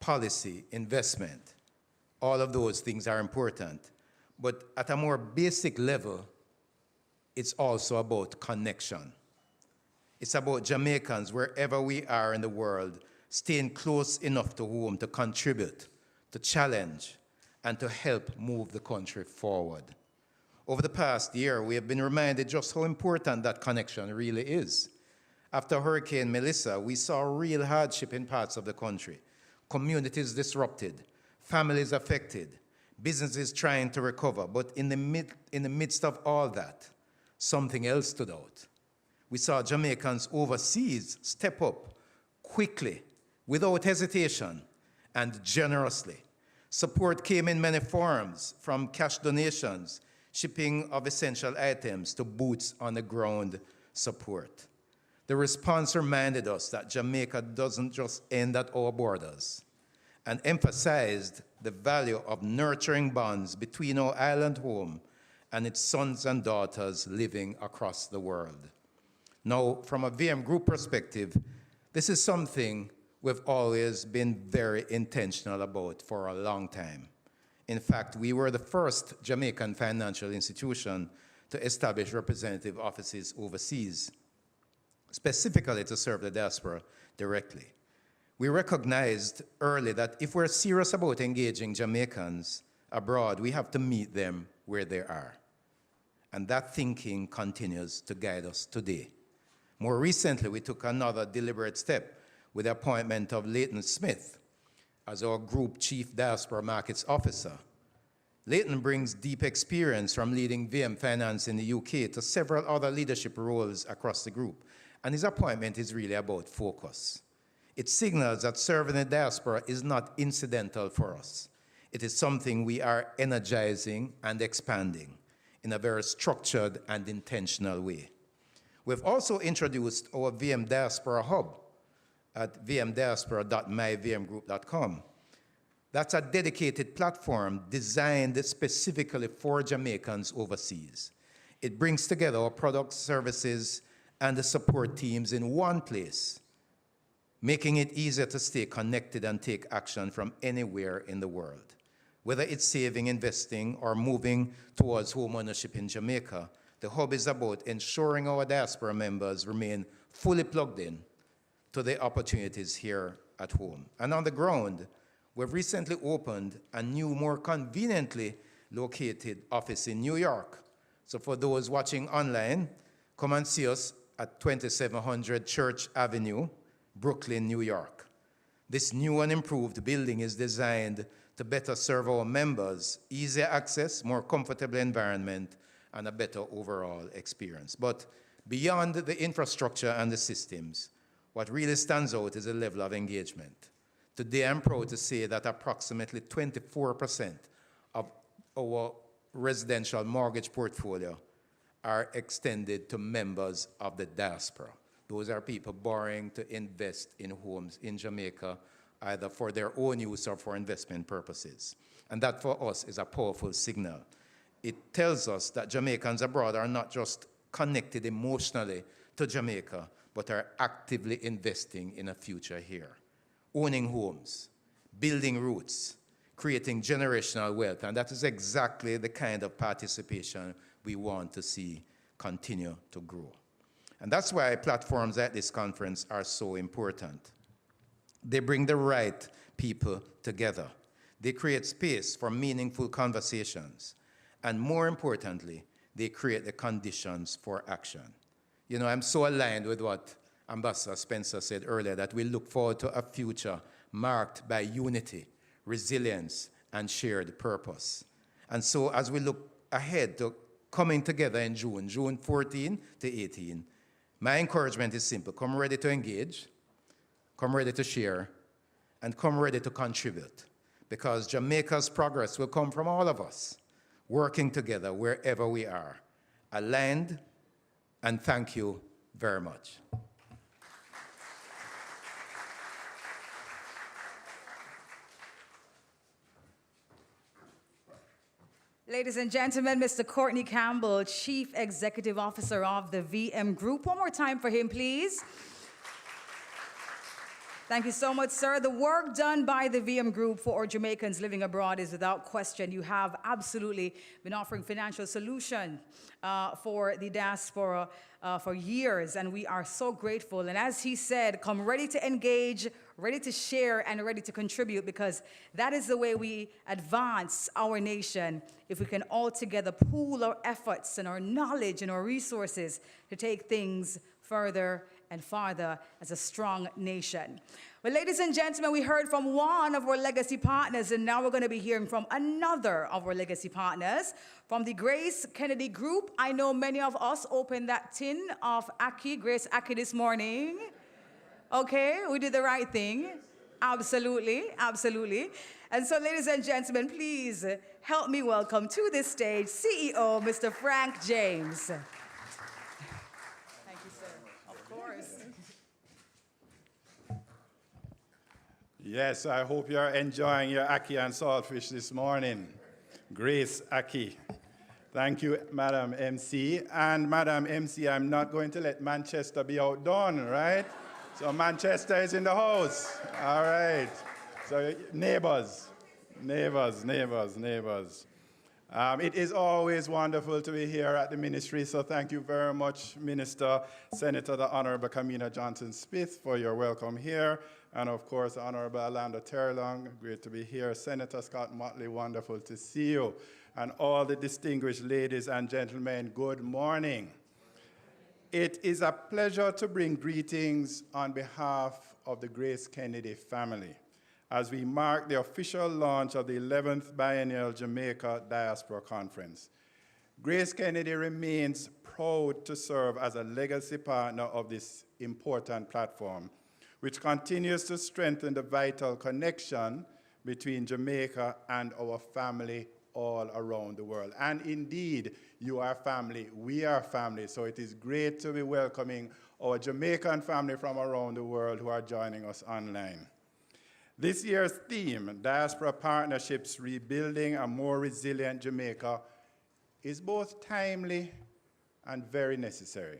policy, investment. All of those things are important. But at a more basic level, it's also about connection. It's about Jamaicans, wherever we are in the world, staying close enough to home to contribute, to challenge, and to help move the country forward. Over the past year, we have been reminded just how important that connection really is. After Hurricane Melissa, we saw real hardship in parts of the country, communities disrupted, families affected, businesses trying to recover. But in the midst of all that, something else stood out. We saw Jamaicans overseas step up quickly, without hesitation, and generously. Support came in many forms, from cash donations, shipping of essential items, to boots on the ground support. The response reminded us that Jamaica doesn't just end at our borders, and emphasized the value of nurturing bonds between our island home and its sons and daughters living across the world. Now, from a VM Group perspective, this is something we've always been very intentional about for a long time. In fact, we were the first Jamaican financial institution to establish representative offices overseas. specifically to serve the diaspora directly. We recognized early that if we're serious about engaging Jamaicans abroad, we have to meet them where they are. And that thinking continues to guide us today. More recently, we took another deliberate step with the appointment of Leighton Smith as our Group Chief Diaspora Markets Officer. Leighton brings deep experience from leading VM Finance in the UK to several other leadership roles across the group, and his appointment is really about focus. It signals that serving the diaspora is not incidental for us. It is something we are energizing and expanding in a very structured and intentional way. We've also introduced our VM Diaspora Hub at vmdiaspora.myvmgroup.com. That's a dedicated platform designed specifically for Jamaicans overseas. It brings together our products, services, and the support teams in one place, making it easier to stay connected and take action from anywhere in the world. Whether it's saving, investing, or moving towards home ownership in Jamaica, the hub is about ensuring our diaspora members remain fully plugged in to the opportunities here at home. And on the ground, we've recently opened a new, more conveniently located office in New York. So for those watching online, come and see us at 2700 Church Avenue, Brooklyn, New York. This new and improved building is designed to better serve our members, easier access, more comfortable environment, and a better overall experience. But beyond the infrastructure and the systems, what really stands out is the level of engagement. Today, I'm proud to say that approximately 24% of our residential mortgage portfolio are extended to members of the diaspora. Those are people borrowing to invest in homes in Jamaica, either for their own use or for investment purposes. And that for us is a powerful signal. It tells us that Jamaicans abroad are not just connected emotionally to Jamaica, but are actively investing in a future here, owning homes, building roots, creating generational wealth. And that is exactly the kind of participation we want to see continue to grow. And that's why platforms like this conference are so important. They bring the right people together. They create space for meaningful conversations. And more importantly, they create the conditions for action. You know, I'm so aligned with what Ambassador Spencer said earlier, that we look forward to a future marked by unity, resilience, and shared purpose. And so as we look ahead to coming together in June 14 to 18, my encouragement is simple. Come ready to engage, come ready to share, and come ready to contribute. Because Jamaica's progress will come from all of us, working together wherever we are. Aligned, and thank you very much. Ladies and gentlemen, Mr. Courtney Campbell, Chief Executive Officer of the VM Group. One more time for him, please. Thank you so much, sir. The work done by the VM Group for our Jamaicans living abroad is without question. You have absolutely been offering financial solution for the diaspora for years, and we are so grateful. And as he said, come ready to engage, ready to share, and ready to contribute, because that is the way we advance our nation, if we can all together pool our efforts and our knowledge and our resources to take things further and farther as a strong nation. Well, ladies and gentlemen, we heard from one of our legacy partners, and now we're going to be hearing from another of our legacy partners, from the Grace Kennedy Group. I know many of us opened that tin of Ackee, Grace Ackee, this morning. Okay, we did the right thing. Absolutely, absolutely. And so, ladies and gentlemen, please help me welcome to this stage CEO, Mr. Frank James. Yes, I hope you're enjoying your ackee and saltfish this morning. Grace Ackee. Thank you, Madam MC. And Madam MC, I'm not going to let Manchester be outdone, right? So Manchester is in the house. All right. So neighbors. It is always wonderful to be here at the ministry, so thank you very much, Minister, Senator, the Honorable Kamina Johnson-Smith, for your welcome here, and of course, the Honorable Alanda Terlong, great to be here. Senator Scott Motley, wonderful to see you, and all the distinguished ladies and gentlemen, good morning. It is a pleasure to bring greetings on behalf of the Grace Kennedy family as we mark the official launch of the 11th Biennial Jamaica Diaspora Conference. Grace Kennedy remains proud to serve as a legacy partner of this important platform, which continues to strengthen the vital connection between Jamaica and our family all around the world. And indeed, you are family, we are family, so it is great to be welcoming our Jamaican family from around the world who are joining us online. This year's theme, Diaspora Partnerships, Rebuilding a More Resilient Jamaica, is both timely and very necessary.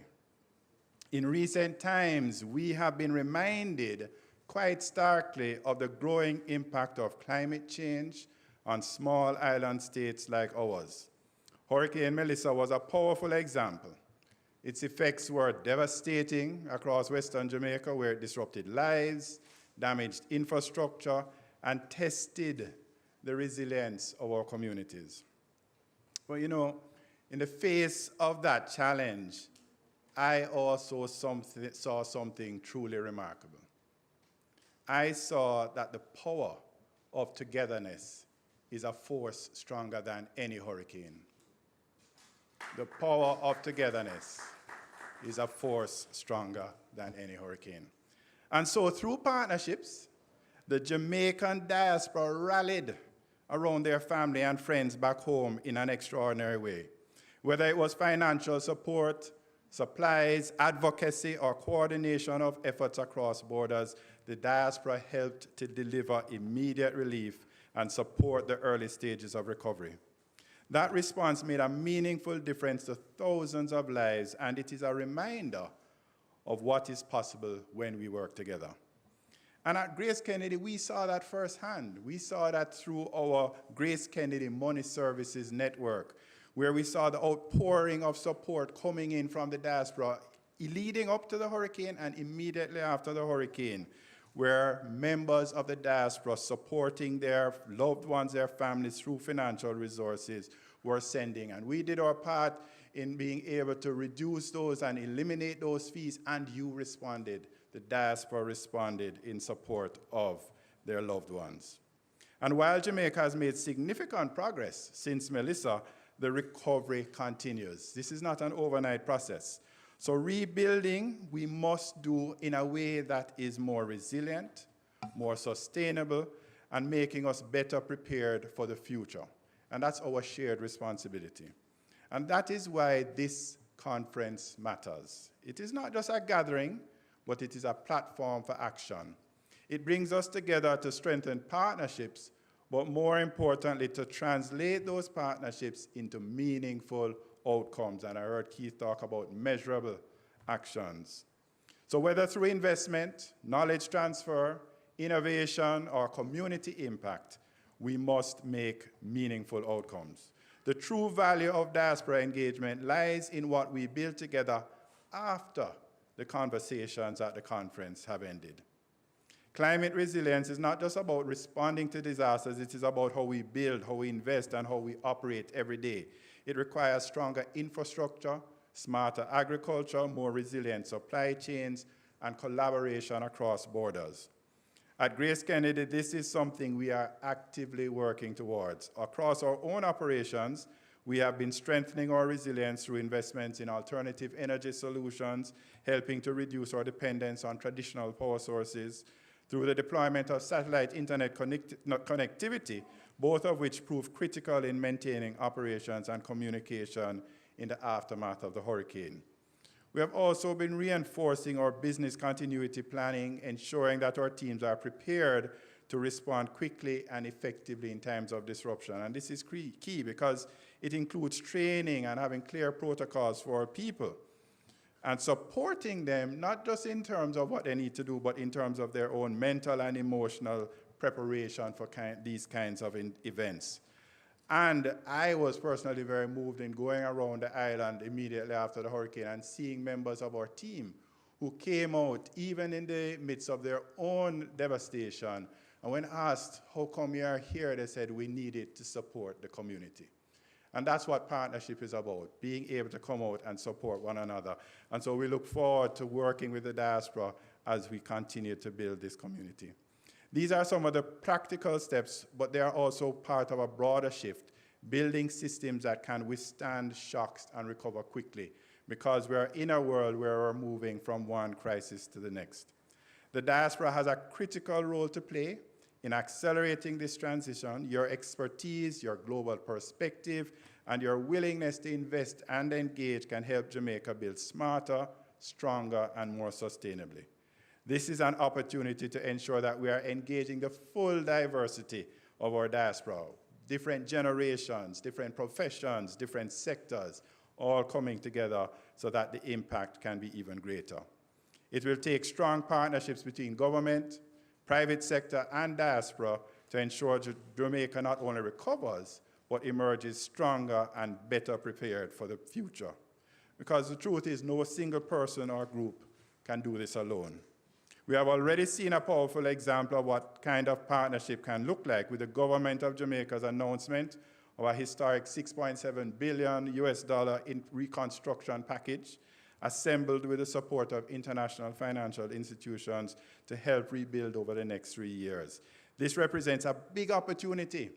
In recent times, we have been reminded quite starkly of the growing impact of climate change on small island states like ours. Hurricane Melissa was a powerful example. Its effects were devastating across Western Jamaica, where it disrupted lives, damaged infrastructure, and tested the resilience of our communities. But you know, in the face of that challenge, I also saw something truly remarkable. I saw that the power of togetherness is a force stronger than any hurricane. The power of togetherness is a force stronger than any hurricane. And so through partnerships, the Jamaican diaspora rallied around their family and friends back home in an extraordinary way. Whether it was financial support, supplies, advocacy, or coordination of efforts across borders, the diaspora helped to deliver immediate relief and support the early stages of recovery. That response made a meaningful difference to thousands of lives, and it is a reminder of what is possible when we work together. And at Grace Kennedy, we saw that firsthand. We saw that through our Grace Kennedy Money Services Network, where we saw the outpouring of support coming in from the diaspora leading up to the hurricane and immediately after the hurricane, where members of the diaspora supporting their loved ones, their families through financial resources were sending. And we did our part in being able to reduce those and eliminate those fees, and you responded. The diaspora responded in support of their loved ones. And while Jamaica has made significant progress since Melissa, the recovery continues. This is not an overnight process. So rebuilding, we must do in a way that is more resilient, more sustainable, and making us better prepared for the future. And that's our shared responsibility. And that is why this conference matters. It is not just a gathering, but it is a platform for action. It brings us together to strengthen partnerships, but more importantly, to translate those partnerships into meaningful outcomes. And I heard Keith talk about measurable actions. So whether through investment, knowledge transfer, innovation, or community impact, we must make meaningful outcomes. The true value of diaspora engagement lies in what we build together after the conversations at the conference have ended. Climate resilience is not just about responding to disasters, it is about how we build, how we invest, and how we operate every day. It requires stronger infrastructure, smarter agriculture, more resilient supply chains, and collaboration across borders. At Grace Kennedy, this is something we are actively working towards. Across our own operations, we have been strengthening our resilience through investments in alternative energy solutions, helping to reduce our dependence on traditional power sources, through the deployment of satellite internet connectivity, both of which prove critical in maintaining operations and communication in the aftermath of the hurricane. We have also been reinforcing our business continuity planning, ensuring that our teams are prepared to respond quickly and effectively in times of disruption. And this is key because it includes training and having clear protocols for our people and supporting them, not just in terms of what they need to do, but in terms of their own mental and emotional preparation for these kinds of events. And I was personally very moved in going around the island immediately after the hurricane and seeing members of our team who came out even in the midst of their own devastation. And when asked, how come you are here, they said, we needed to support the community. And that's what partnership is about, being able to come out and support one another. And so we look forward to working with the diaspora as we continue to build this community. These are some of the practical steps, but they are also part of a broader shift, building systems that can withstand shocks and recover quickly, because we are in a world where we're moving from one crisis to the next. The diaspora has a critical role to play in accelerating this transition. Your expertise, your global perspective, and your willingness to invest and engage can help Jamaica build smarter, stronger, and more sustainably. This is an opportunity to ensure that we are engaging the full diversity of our diaspora, different generations, different professions, different sectors, all coming together so that the impact can be even greater. It will take strong partnerships between government, private sector, and diaspora to ensure Jamaica not only recovers, but emerges stronger and better prepared for the future. Because the truth is, no single person or group can do this alone. We have already seen a powerful example of what kind of partnership can look like with the government of Jamaica's announcement of a historic $6.7 billion in reconstruction package, assembled with the support of international financial institutions to help rebuild over the next 3 years. This represents a big opportunity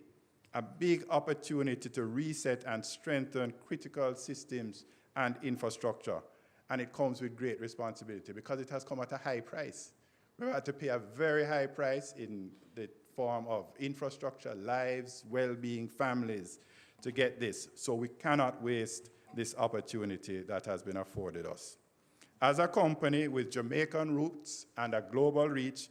to reset and strengthen critical systems and infrastructure. And it comes with great responsibility because it has come at a high price. We've had to pay a very high price in the form of infrastructure, lives, well-being, families to get this. So we cannot waste this opportunity that has been afforded us. As a company with Jamaican roots and a global reach,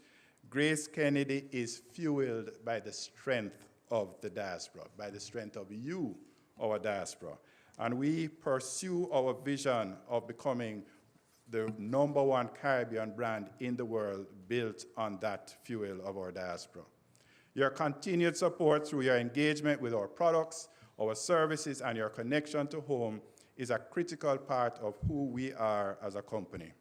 Grace Kennedy is fueled by the strength of the diaspora, by the strength of you, our diaspora. And we pursue our vision of becoming the #1 Caribbean brand in the world, built on that fuel of our diaspora. Your continued support through your engagement with our products, our services, and your connection to home is a critical part of who we are as a company.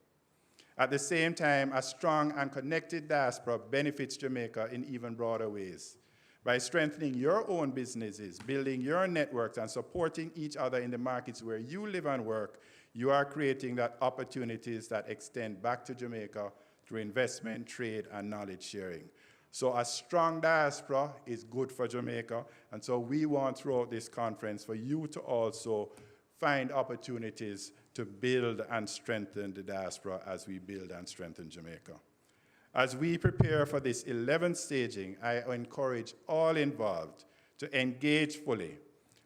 At the same time, a strong and connected diaspora benefits Jamaica in even broader ways. By strengthening your own businesses, building your networks, and supporting each other in the markets where you live and work, you are creating that opportunities that extend back to Jamaica through investment, trade, and knowledge sharing. So a strong diaspora is good for Jamaica, and so we want throughout this conference for you to also find opportunities to build and strengthen the diaspora as we build and strengthen Jamaica. As we prepare for this 11th staging, I encourage all involved to engage fully.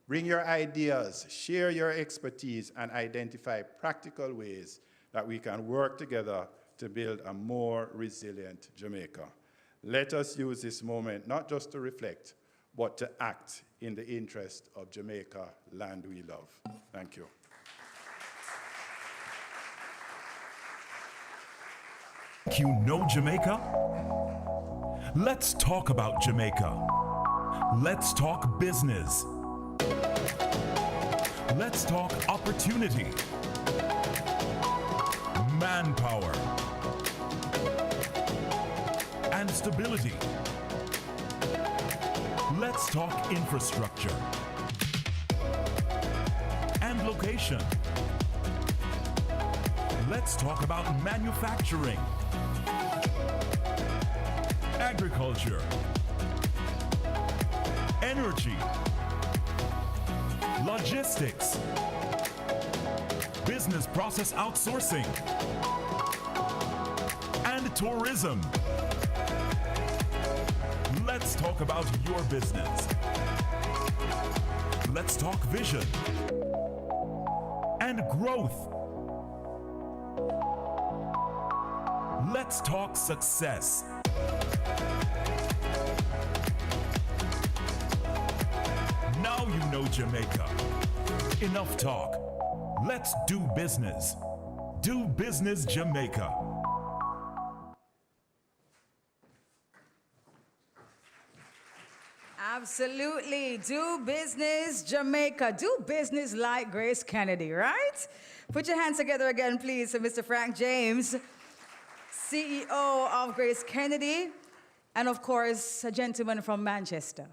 Bring your ideas, share your expertise, and identify practical ways that we can work together to build a more resilient Jamaica. Let us use this moment not just to reflect, but to act in the interest of Jamaica, land we love. Thank you. You know Jamaica? Let's talk about Jamaica. Let's talk business. Let's talk opportunity, manpower, and stability. Let's talk infrastructure and location. Let's talk about manufacturing, agriculture, energy, logistics, business process outsourcing, and tourism. Let's talk about your business. Let's talk vision and growth. Let's talk success. Now you know Jamaica. Enough talk. Let's do business. Do business, Jamaica. Absolutely. Do business, Jamaica. Do business like Grace Kennedy, right? Put your hands together again, please, for Mr. Frank James, CEO of Grace Kennedy, and of course, a gentleman from Manchester.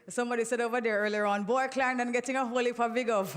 Somebody said over there earlier on, boy, Clarendon getting a whole heap of big up.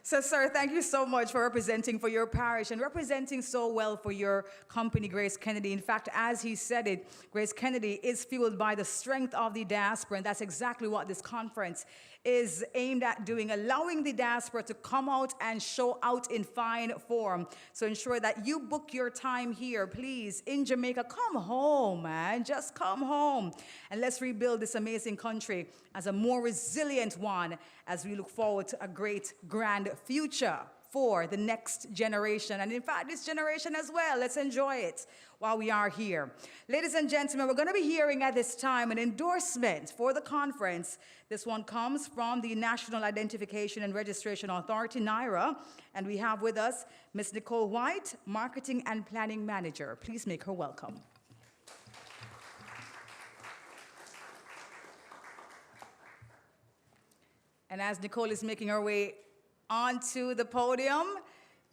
So, sir, thank you so much for representing for your parish and representing so well for your company, Grace Kennedy. In fact, as he said it, Grace Kennedy is fueled by the strength of the diaspora, and that's exactly what this conference is aimed at doing, allowing the diaspora to come out and show out in fine form. So ensure that you book your time here, please, in Jamaica. Come home, man. Just come home. And let's rebuild this amazing country as a more resilient one as we look forward to a great, grand future for the next generation. And in fact, this generation as well. Let's enjoy it while we are here. Ladies and gentlemen, we're going to be hearing at this time an endorsement for the conference. This one comes from the National Identification and Registration Authority, NIRA, and we have with us Ms. Nicole White, Marketing and Planning Manager. Please make her welcome. And as Nicole is making her way onto the podium,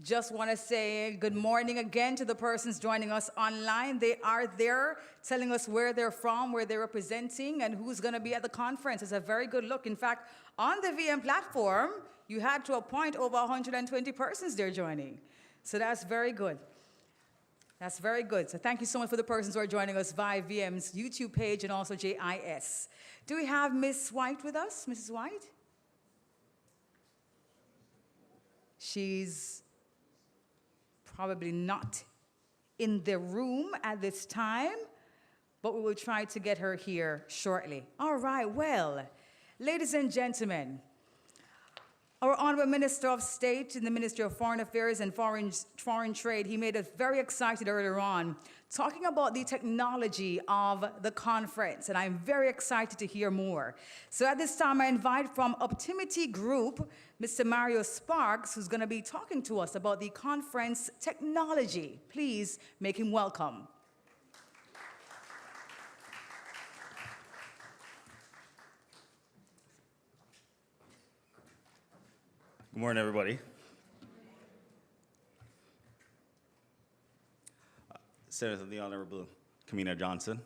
just want to say good morning again to the persons joining us online. They are there telling us where they're from, where they're representing, and who's going to be at the conference. It's a very good look. In fact, on the VM platform, you had to appoint over 120 persons there joining. So that's very good. That's very good. So thank you so much for the persons who are joining us via VM's YouTube page and also JIS. Do we have Ms. White with us? Mrs. White? She's probably not in the room at this time, but we will try to get her here shortly. All right, well, ladies and gentlemen, our Honorable Minister of State in the Ministry of Foreign Affairs and Foreign Trade, he made us very excited earlier on, talking about the technology of the conference, and I'm very excited to hear more. So at this time, I invite from Optimity Group, Mr. Mario Sparks, who's going to be talking to us about the conference technology. Please make him welcome. Good morning, everybody. Senator the Honorable Kamina Johnson,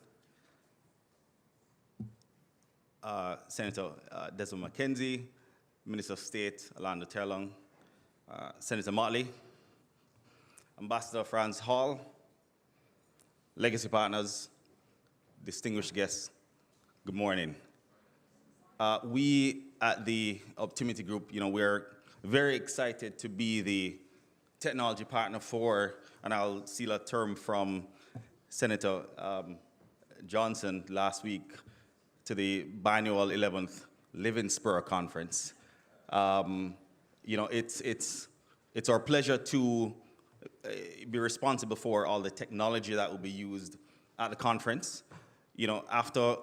Senator Desmond McKenzie, Minister of State Alanda Terlong, Senator Motley, Ambassador Franz Hall, legacy partners, distinguished guests, good morning. We at the Optimity Group, we're very excited to be the technology partner for, and I'll steal a term from Senator Johnson last week, to the Biennial 11th Living Spur Conference. It's our pleasure to be responsible for all the technology that will be used at the conference. After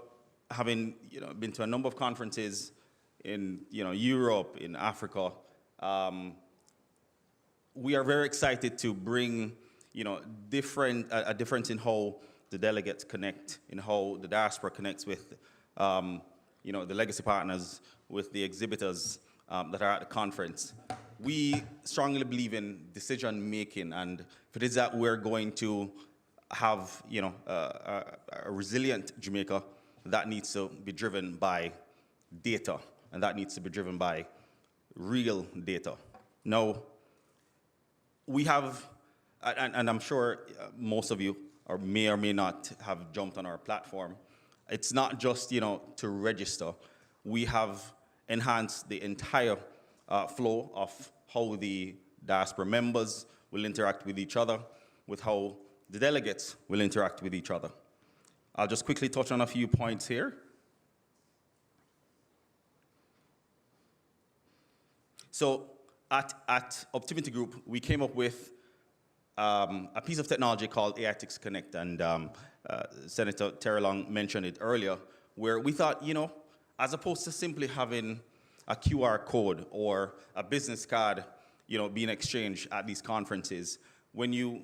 having been to a number of conferences in Europe, in Africa, we are very excited to bring a difference in how the delegates connect, in how the diaspora connects with the legacy partners, with the exhibitors that are at the conference. We strongly believe in decision making, and if it is that we're going to have a resilient Jamaica, that needs to be driven by data, and that needs to be driven by real data. Now, we have, and I'm sure most of you may or may not have jumped on our platform. It's not just to register. We have enhanced the entire flow of how the diaspora members will interact with each other, with how the delegates will interact with each other. I'll just quickly touch on a few points here. So at Optimity Group, we came up with a piece of technology called AITix Connect, and Senator Terrelong mentioned it earlier, where we thought, as opposed to simply having a QR code or a business card, being exchanged at these conferences, when you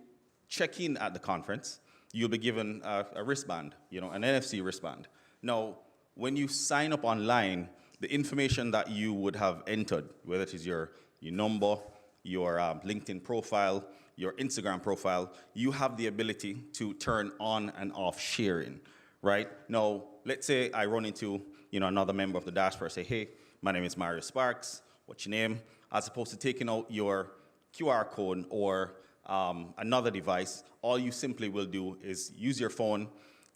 check in at the conference, you'll be given a wristband, an NFC wristband. Now, when you sign up online, the information that you would have entered, whether it is your number, your LinkedIn profile, your Instagram profile, you have the ability to turn on and off sharing, right? Now, let's say I run into another member of the diaspora, say, hey, my name is Mario Sparks, what's your name? As opposed to taking out your QR code or another device, all you simply will do is use your phone,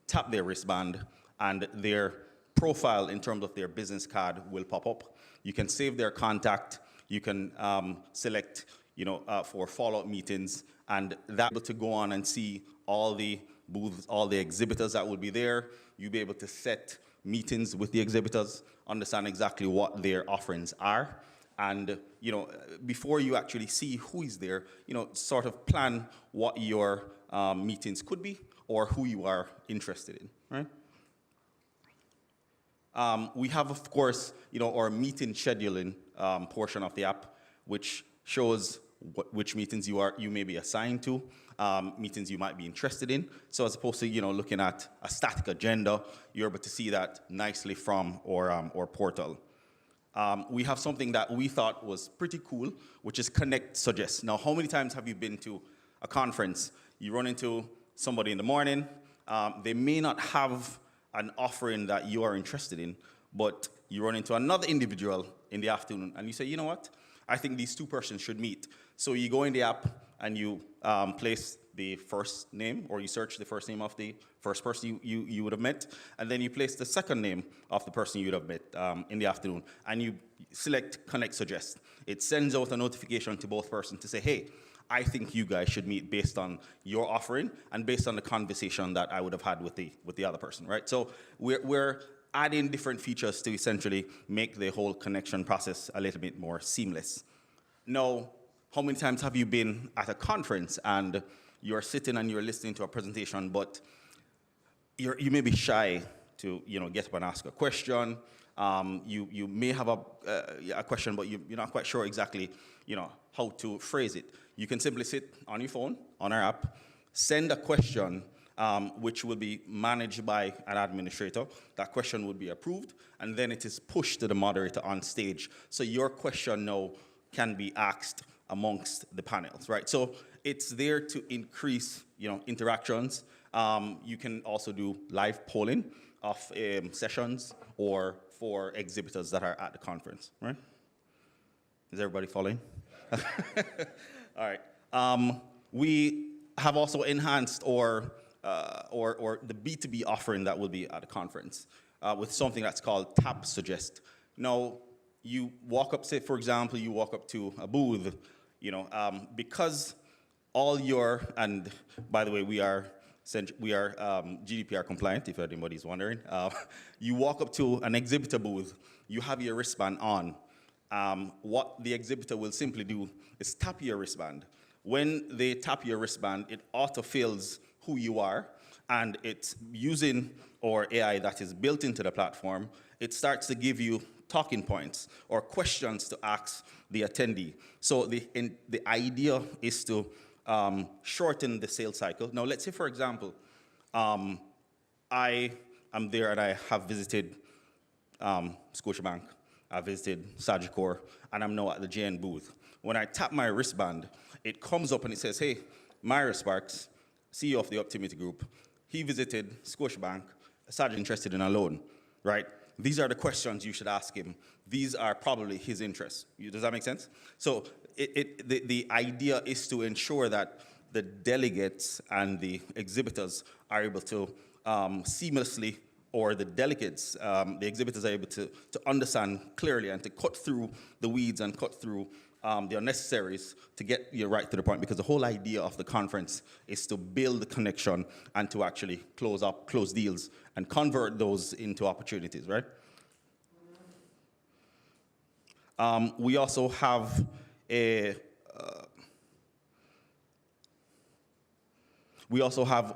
tap their wristband, and their profile in terms of their business card will pop up. You can save their contact, you can select for follow-up meetings, and that able to go on and see all the booths, all the exhibitors that will be there. You'll be able to set meetings with the exhibitors, understand exactly what their offerings are, and before you actually see who is there, sort of plan what your meetings could be or who you are interested in, right? We have, of course, our meeting scheduling portion of the app, which shows which meetings you may be assigned to, meetings you might be interested in. So as opposed to looking at a static agenda, you're able to see that nicely from our portal. We have something that we thought was pretty cool, which is Connect Suggest. Now, how many times have you been to a conference? You run into somebody in the morning, they may not have an offering that you are interested in, but you run into another individual in the afternoon, and you say, you know what? I think these two persons should meet. So you go in the app and you place the first name, or you search the first name of the first person you would have met, and then you place the second name of the person you would have met in the afternoon, and you select Connect Suggest. It sends out a notification to both persons to say, hey, I think you guys should meet based on your offering and based on the conversation that I would have had with the other person, right? So we're adding different features to essentially make the whole connection process a little bit more seamless. Now, how many times have you been at a conference and you're sitting and you're listening to a presentation, but you may be shy to get up and ask a question? You may have a question, but you're not quite sure exactly how to phrase it. You can simply sit on your phone, on our app, send a question, which will be managed by an administrator. That question would be approved, and then it is pushed to the moderator on stage. So your question now can be asked amongst the panels, right? So it's there to increase, interactions. You can also do live polling of sessions or for exhibitors that are at the conference, right? Is everybody following? All right. We have also enhanced or the B2B offering that will be at the conference with something that's called Tap Suggest. Now, you walk up, say, for example, you walk up to a booth, because all your, and by the way, we are GDPR compliant, if anybody's wondering. You walk up to an exhibitor booth, you have your wristband on. What the exhibitor will simply do is tap your wristband. When they tap your wristband, it autofills who you are, and it's using our AI that is built into the platform. It starts to give you talking points or questions to ask the attendee. So the idea is to shorten the sales cycle. Now, let's say, for example, I am there and I have visited Scotiabank, I visited Sagicor, and I'm now at the JN booth. When I tap my wristband, it comes up and it says, hey, Mario Sparks, CEO of the Optimity Group, he visited Scotiabank, Sag interested in a loan, right? These are the questions you should ask him. These are probably his interests. Does that make sense? So the idea is to ensure that the delegates and the exhibitors are able to seamlessly, or the delegates, the exhibitors are able to understand clearly and to cut through the weeds and cut through the unnecessaries to get you right to the point, because the whole idea of the conference is to build the connection and to actually close deals and convert those into opportunities, right? We also have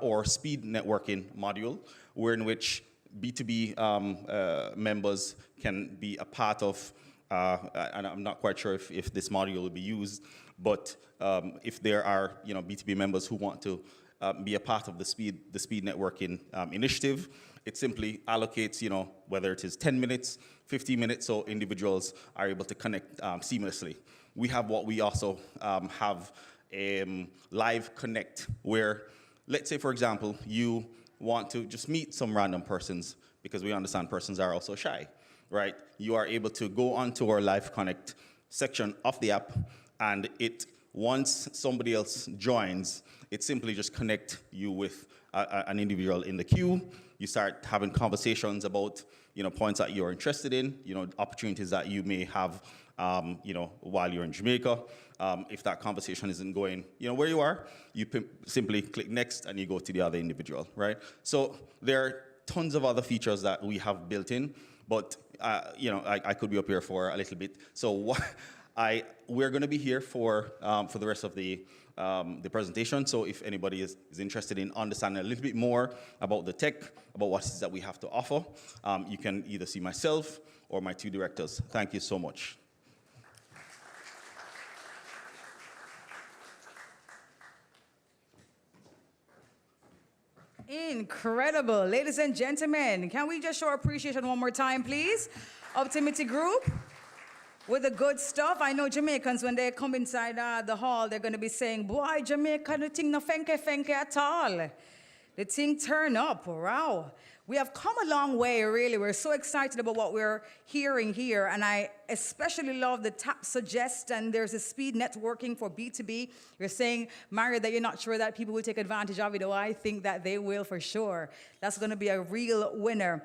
our speed networking module, in which B2B members can be a part of, and I'm not quite sure if this module will be used, but if there are B2B members who want to be a part of the speed networking initiative. It simply allocates, whether it is 10 minutes, 15 minutes, so individuals are able to connect seamlessly. We have what we also have live connect, where, let's say, for example, you want to just meet some random persons, because we understand persons are also shy, right? You are able to go onto our live connect section of the app, and once somebody else joins, it simply just connect you with an individual in the queue. You start having conversations about, points that you're interested in, opportunities that you may have, while you're in Jamaica. If that conversation isn't going, where you are, you simply click next and you go to the other individual, right? So there are tons of other features that we have built in, but, I could be up here for a little bit. So we're going to be here for the rest of the presentation. So if anybody is interested in understanding a little bit more about the tech, about what it is that we have to offer, you can either see myself or my two directors. Thank you so much. Incredible. Ladies and gentlemen, can we just show appreciation one more time, please? Optimity Group with the good stuff. I know Jamaicans, when they come inside the hall, they're going to be saying, boy, Jamaica, the thing no fenke at all. The thing turn up. Wow. We have come a long way, really. We're so excited about what we're hearing here, and I especially love the tap suggest, and there's a speed networking for B2B. You're saying, Mario, that you're not sure that people will take advantage of it. Oh, I think that they will for sure. That's going to be a real winner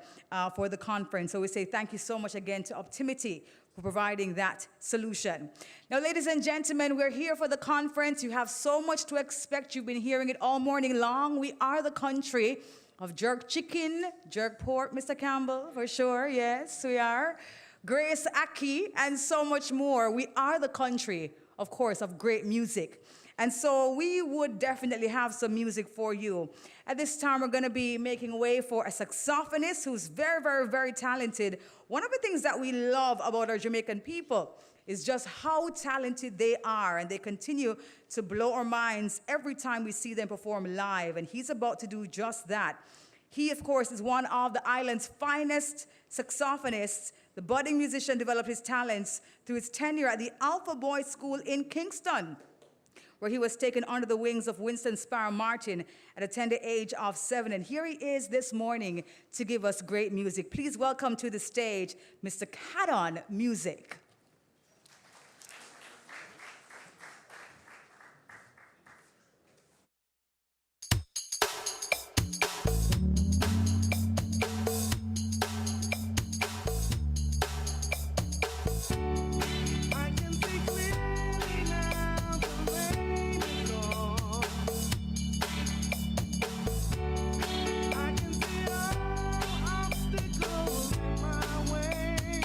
for the conference. So we say thank you so much again to Optimity for providing that solution. Now, ladies and gentlemen, we're here for the conference. You have so much to expect. You've been hearing it all morning long. We are the country of jerk chicken, jerk pork, Mr. Campbell, for sure. Yes, we are. Grace Aki, and so much more. We are the country, of course, of great music. And so we would definitely have some music for you. At this time, we're going to be making way for a saxophonist who's very, very, very talented. One of the things that we love about our Jamaican people is just how talented they are, and they continue to blow our minds every time we see them perform live, and he's about to do just that. He, of course, is one of the island's finest saxophonists. The budding musician developed his talents through his tenure at the Alpha Boys School in Kingston, where he was taken under the wings of Winston Sparrow Martin at a tender age of 7. And here he is this morning to give us great music. Please welcome to the stage, Mr. Cadon Music. Obstacles in my way.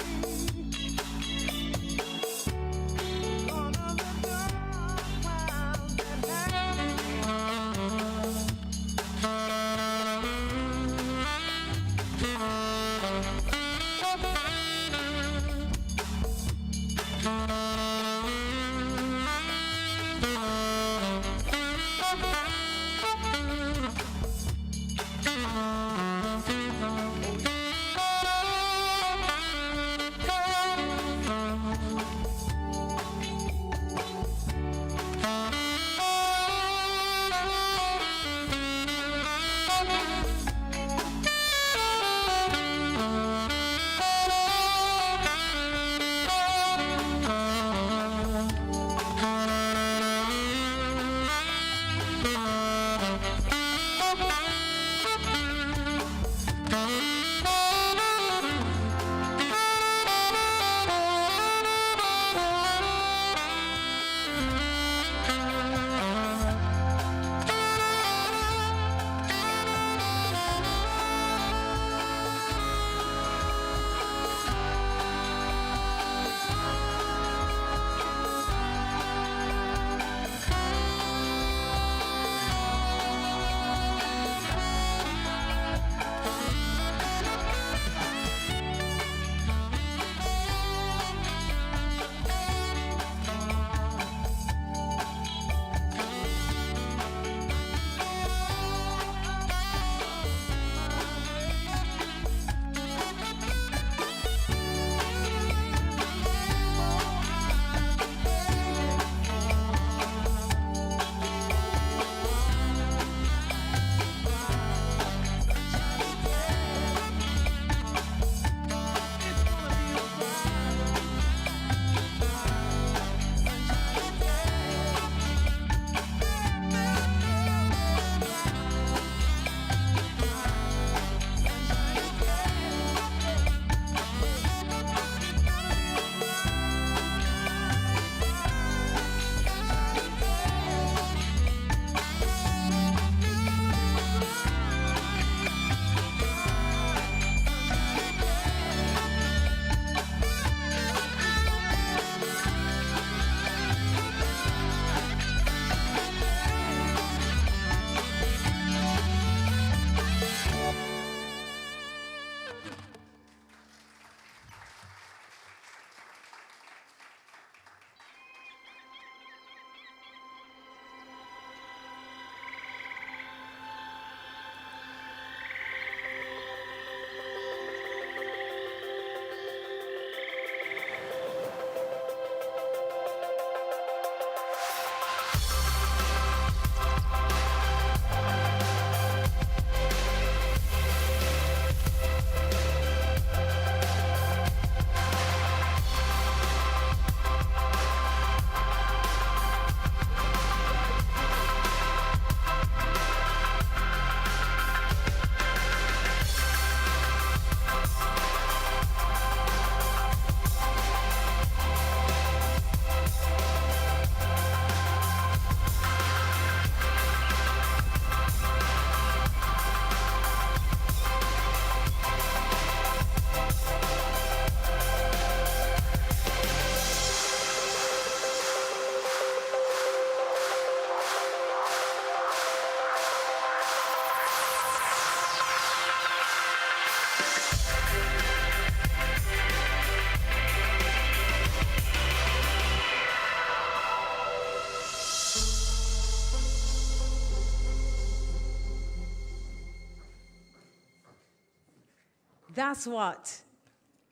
That's what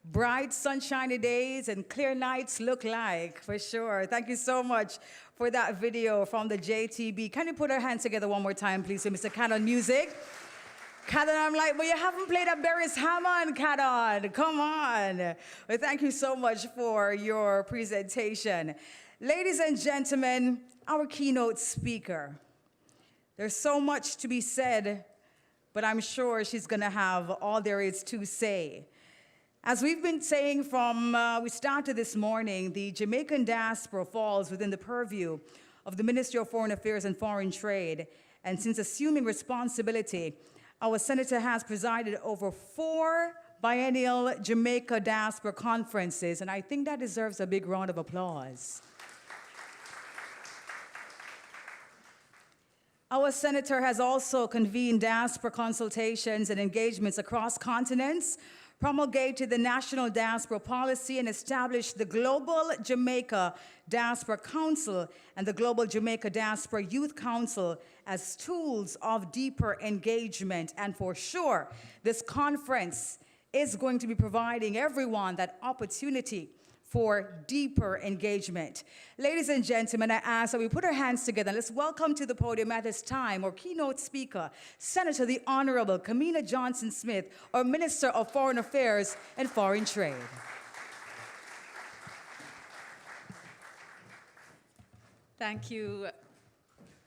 bright, sunshiny days and clear nights look like, for sure. Thank you so much for that video from the JTB. Can you put our hands together one more time, please, for Mr. Cannon Music? Cannon, I'm like, well, you haven't played a Barry's Hammond, Cannon. Come on. Well, thank you so much for your presentation. Ladies and gentlemen, our keynote speaker. There's so much to be said, but I'm sure she's going to have all there is to say. As we've been saying from we started this morning, the Jamaican diaspora falls within the purview of the Ministry of Foreign Affairs and Foreign Trade. And since assuming responsibility, our senator has presided over 4 Biennial Jamaica Diaspora Conferences, and I think that deserves a big round of applause. Our senator has also convened diaspora consultations and engagements across continents, promulgated the National Diaspora Policy, and established the Global Jamaica Diaspora Council and the Global Jamaica Diaspora Youth Council as tools of deeper engagement. And for sure, this conference is going to be providing everyone that opportunity for deeper engagement. Ladies and gentlemen, I ask that we put our hands together. Let's welcome to the podium at this time our keynote speaker, Senator the Honorable Kamina Johnson-Smith, our Minister of Foreign Affairs and Foreign Trade. Thank you,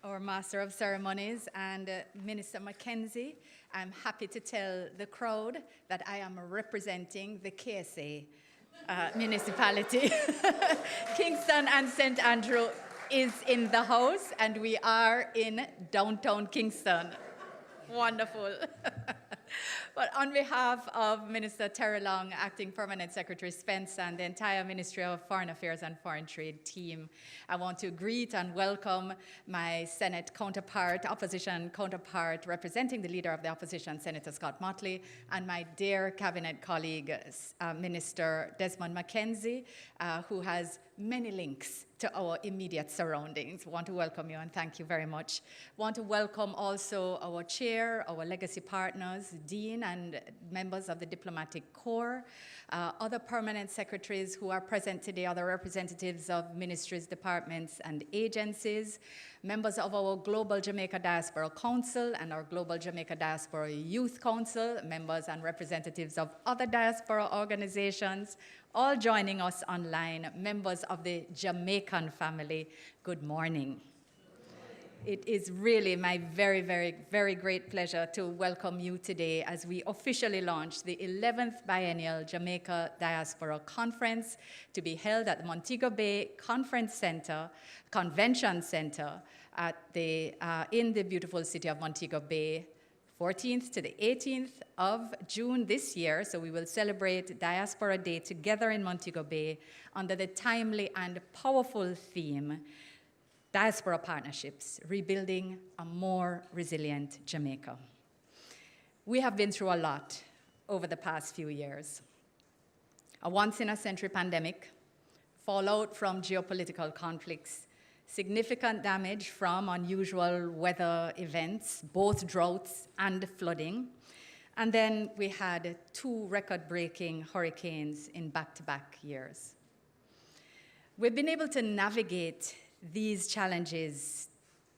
our Master of Ceremonies and Minister Mackenzie. I'm happy to tell the crowd that I am representing the KSA municipality. Kingston and St. Andrew is in the house, and we are in downtown Kingston. Wonderful. But on behalf of Minister Terry Long, Acting Permanent Secretary Spence, and the entire Ministry of Foreign Affairs and Foreign Trade team, I want to greet and welcome my Senate counterpart, opposition counterpart, representing the Leader of the Opposition, Senator Scott Motley, and my dear Cabinet colleague, Minister Desmond Mackenzie, who has many links to our immediate surroundings. Want to welcome you and thank you very much. Want to welcome also our chair, our legacy partners, Dean and members of the Diplomatic Corps, other permanent secretaries who are present today, other representatives of ministries, departments, and agencies, members of our Global Jamaica Diaspora Council and our Global Jamaica Diaspora Youth Council, members and representatives of other diaspora organizations, all joining us online, members of the Jamaican family, good morning. It is really my very, very, very great pleasure to welcome you today as we officially launch the 11th Biennial Jamaica Diaspora Conference to be held at the Montego Bay Convention Center in the beautiful city of Montego Bay, 14th to the 18th of June this year. So we will celebrate Diaspora Day together in Montego Bay under the timely and powerful theme, Diaspora Partnerships, Rebuilding a More Resilient Jamaica. We have been through a lot over the past few years. A once-in-a-century pandemic, fallout from geopolitical conflicts, significant damage from unusual weather events, both droughts and flooding. And then we had 2 record-breaking hurricanes in back-to-back years. We've been able to navigate these challenges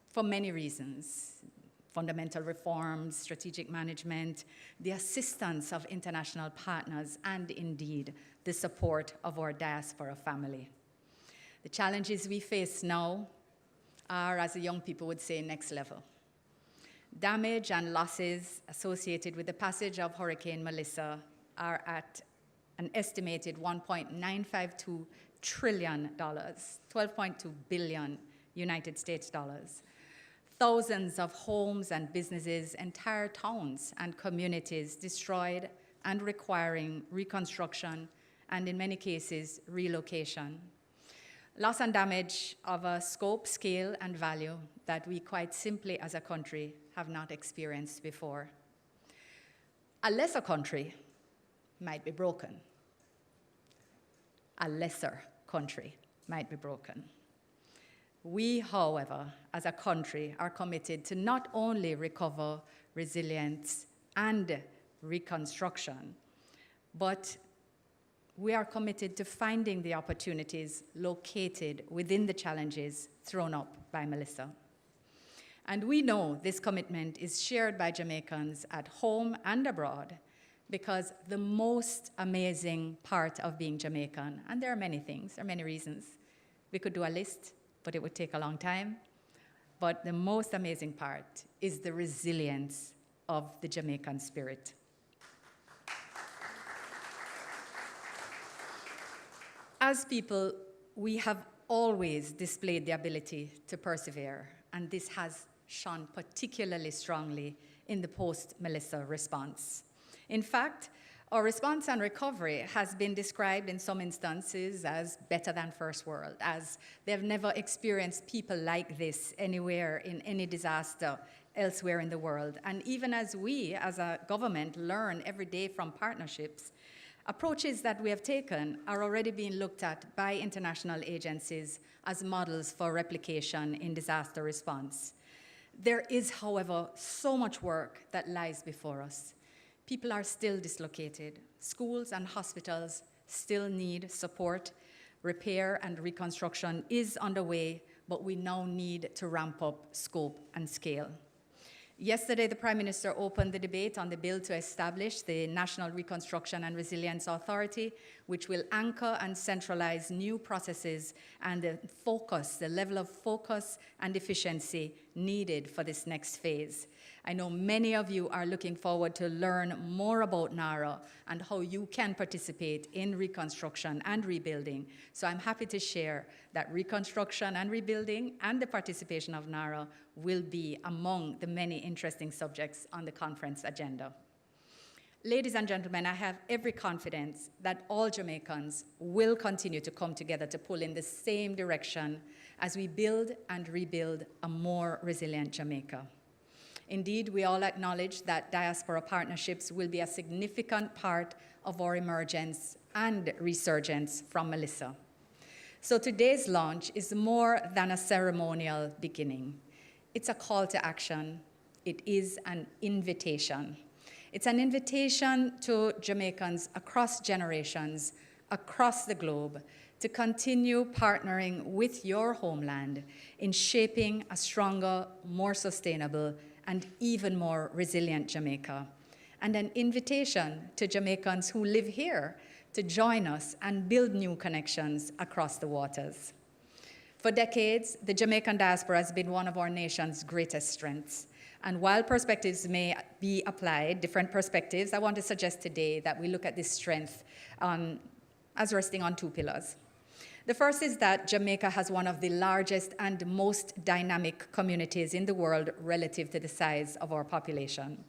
for many reasons: fundamental reforms, strategic management, the assistance of international partners, and indeed, the support of our diaspora family. The challenges we face now are, as the young people would say, next level. Damage and losses associated with the passage of Hurricane Melissa are at an estimated $1.952 trillion, 12.2 billion United States dollars. Thousands of homes and businesses, entire towns and communities destroyed and requiring reconstruction and, in many cases, relocation. Loss and damage of a scope, scale, and value that we quite simply as a country have not experienced before. A lesser country might be broken. A lesser country might be broken. We, however, as a country, are committed to not only recover resilience and reconstruction, but we are committed to finding the opportunities located within the challenges thrown up by Melissa. And we know this commitment is shared by Jamaicans at home and abroad, because the most amazing part of being Jamaican, and there are many things, there are many reasons. We could do a list, but it would take a long time. But the most amazing part is the resilience of the Jamaican spirit. As people, we have always displayed the ability to persevere, and this has shone particularly strongly in the post-Melissa response. In fact, our response and recovery has been described in some instances as better than first world, as they've never experienced people like this anywhere in any disaster elsewhere in the world. And even as we, as a government, learn every day from partnerships, approaches that we have taken are already being looked at by international agencies as models for replication in disaster response. There is, however, so much work that lies before us. People are still dislocated. Schools and hospitals still need support. Repair and reconstruction is underway, but we now need to ramp up scope and scale. Yesterday, the Prime Minister opened the debate on the bill to establish the National Reconstruction and Resilience Authority, which will anchor and centralize new processes and the level of focus and efficiency needed for this next phase. I know many of you are looking forward to learn more about NARA and how you can participate in reconstruction and rebuilding. So I'm happy to share that reconstruction and rebuilding and the participation of NARA will be among the many interesting subjects on the conference agenda. Ladies and gentlemen, I have every confidence that all Jamaicans will continue to come together to pull in the same direction as we build and rebuild a more resilient Jamaica. Indeed, we all acknowledge that Diaspora Partnerships will be a significant part of our emergence and resurgence from Melissa. So today's launch is more than a ceremonial beginning. It's a call to action. It is an invitation. It's an invitation to Jamaicans across generations, across the globe, to continue partnering with your homeland in shaping a stronger, more sustainable, and even more resilient Jamaica, and an invitation to Jamaicans who live here to join us and build new connections across the waters. For decades, the Jamaican diaspora has been one of our nation's greatest strengths. And while perspectives may be applied, different perspectives, I want to suggest today that we look at this strength as resting on two pillars. The first is that Jamaica has one of the largest and most dynamic communities in the world relative to the size of our population.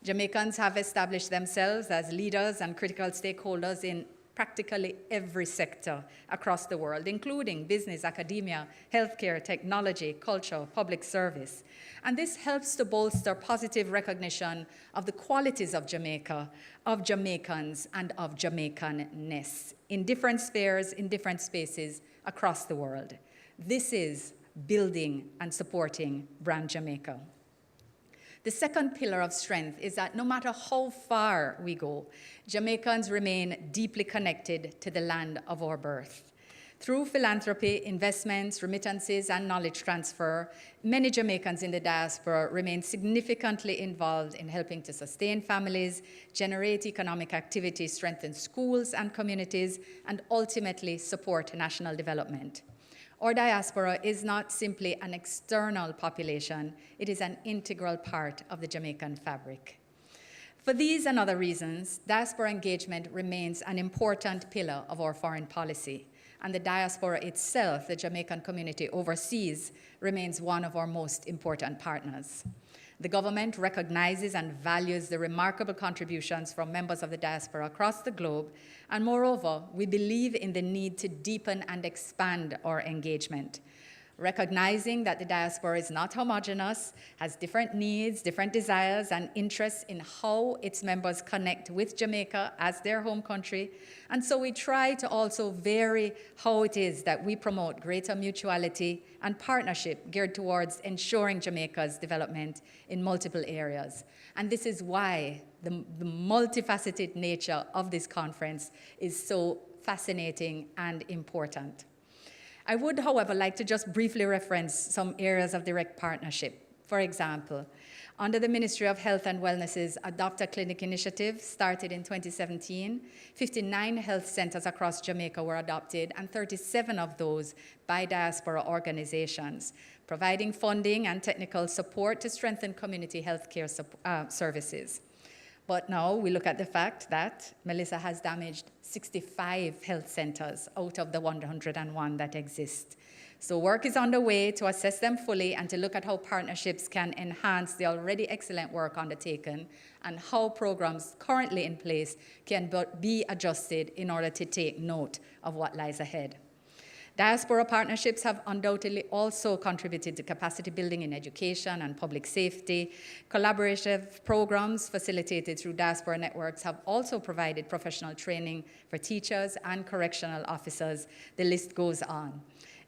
Jamaicans have established themselves as leaders and critical stakeholders in practically every sector across the world, including business, academia, healthcare, technology, culture, public service. And this helps to bolster positive recognition of the qualities of Jamaica, of Jamaicans, and of Jamaican-ness in different spheres, in different spaces across the world. This is building and supporting Brand Jamaica. The second pillar of strength is that no matter how far we go, Jamaicans remain deeply connected to the land of our birth. Through philanthropy, investments, remittances, and knowledge transfer, many Jamaicans in the diaspora remain significantly involved in helping to sustain families, generate economic activity, strengthen schools and communities, and ultimately support national development. Our diaspora is not simply an external population, it is an integral part of the Jamaican fabric. For these and other reasons, diaspora engagement remains an important pillar of our foreign policy, and the diaspora itself, the Jamaican community overseas, remains one of our most important partners. The government recognizes and values the remarkable contributions from members of the diaspora across the globe, and moreover, we believe in the need to deepen and expand our engagement. Recognizing that the diaspora is not homogeneous, has different needs, different desires, and interests in how its members connect with Jamaica as their home country. And so we try to also vary how it is that we promote greater mutuality and partnership geared towards ensuring Jamaica's development in multiple areas. And this is why the multifaceted nature of this conference is so fascinating and important. I would, however, like to just briefly reference some areas of direct partnership. For example, under the Ministry of Health and Wellness's Adopt a Clinic initiative, started in 2017, 59 health centers across Jamaica were adopted, and 37 of those by diaspora organizations, providing funding and technical support to strengthen community healthcare services. But now we look at the fact that Melissa has damaged 65 health centers out of the 101 that exist. So work is underway to assess them fully and to look at how partnerships can enhance the already excellent work undertaken and how programs currently in place can be adjusted in order to take note of what lies ahead. Diaspora Partnerships have undoubtedly also contributed to capacity building in education and public safety. Collaborative programs facilitated through diaspora networks have also provided professional training for teachers and correctional officers. The list goes on.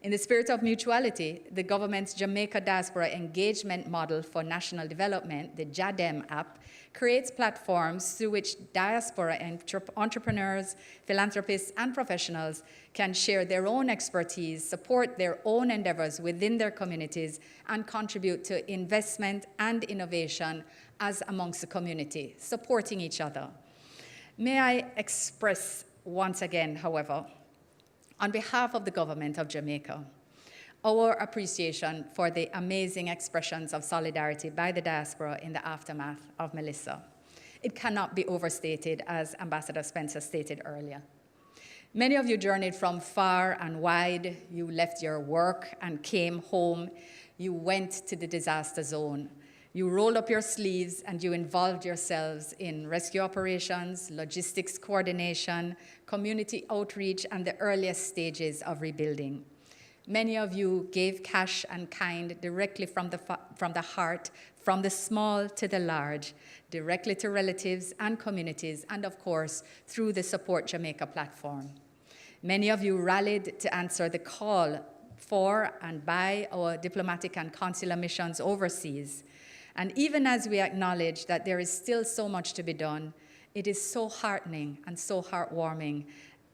In the spirit of mutuality, the government's Jamaica Diaspora Engagement Model for National Development, the JADEM app, creates platforms through which diaspora entrepreneurs, philanthropists, and professionals can share their own expertise, support their own endeavors within their communities, and contribute to investment and innovation as amongst the community, supporting each other. May I express once again, however, on behalf of the government of Jamaica, our appreciation for the amazing expressions of solidarity by the diaspora in the aftermath of Melissa. It cannot be overstated, as Ambassador Spencer stated earlier. Many of you journeyed from far and wide. You left your work and came home. You went to the disaster zone. You rolled up your sleeves and you involved yourselves in rescue operations, logistics coordination, community outreach, and the earliest stages of rebuilding. Many of you gave cash and kind directly from the heart, from the small to the large, directly to relatives and communities, and of course, through the Support Jamaica platform. Many of you rallied to answer the call for and by our diplomatic and consular missions overseas. And even as we acknowledge that there is still so much to be done, it is so heartening and so heartwarming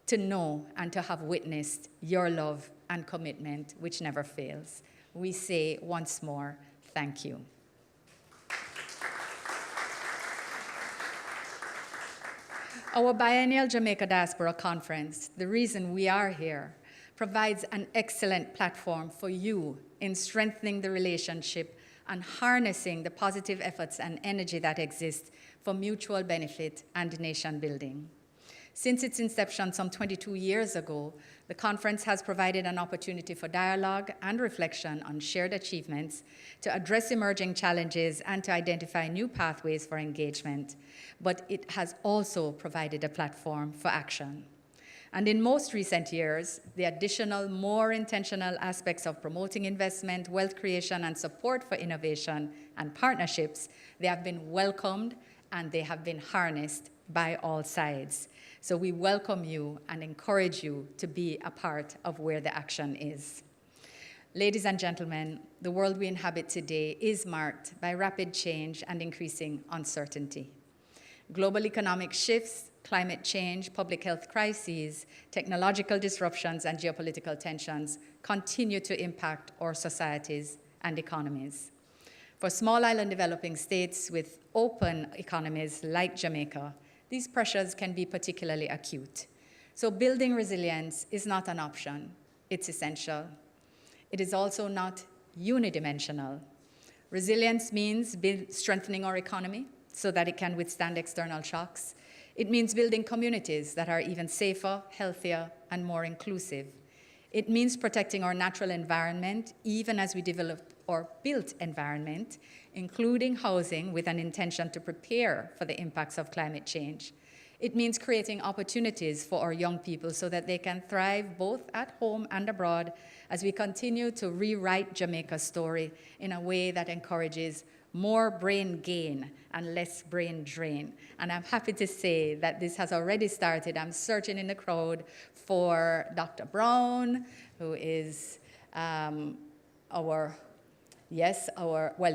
to know and to have witnessed your love and commitment, which never fails. We say once more, thank you. Our Biennial Jamaica Diaspora Conference, the reason we are here, provides an excellent platform for you in strengthening the relationship and harnessing the positive efforts and energy that exist for mutual benefit and nation building. Since its inception some 22 years ago, the conference has provided an opportunity for dialogue and reflection on shared achievements, to address emerging challenges, and to identify new pathways for engagement. But it has also provided a platform for action. And in most recent years, the additional, more intentional aspects of promoting investment, wealth creation, and support for innovation and partnerships, they have been welcomed and they have been harnessed by all sides. So we welcome you and encourage you to be a part of where the action is. Ladies and gentlemen, the world we inhabit today is marked by rapid change and increasing uncertainty. Global economic shifts, climate change, public health crises, technological disruptions, and geopolitical tensions continue to impact our societies and economies. For small island developing states with open economies like Jamaica, these pressures can be particularly acute. So building resilience is not an option, it's essential. It is also not unidimensional. Resilience means strengthening our economy so that it can withstand external shocks. It means building communities that are even safer, healthier, and more inclusive. It means protecting our natural environment, even as we develop our built environment, including housing with an intention to prepare for the impacts of climate change. It means creating opportunities for our young people so that they can thrive both at home and abroad as we continue to rewrite Jamaica's story in a way that encourages more brain gain and less brain drain. And I'm happy to say that this has already started. I'm searching in the crowd for Dr. Brown, who is our Yes,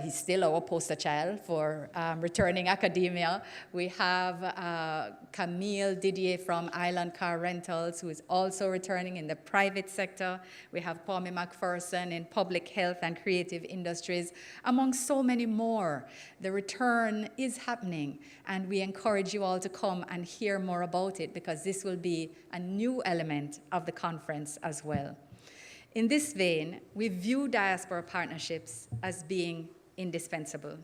he's still our poster child for returning academia. We have Camille Didier from Island Car Rentals, who is also returning in the private sector. We have Kwame McPherson in public health and creative industries, among so many more. The return is happening, and we encourage you all to come and hear more about it, because this will be a new element of the conference as well. In this vein, we view Diaspora Partnerships as being indispensable.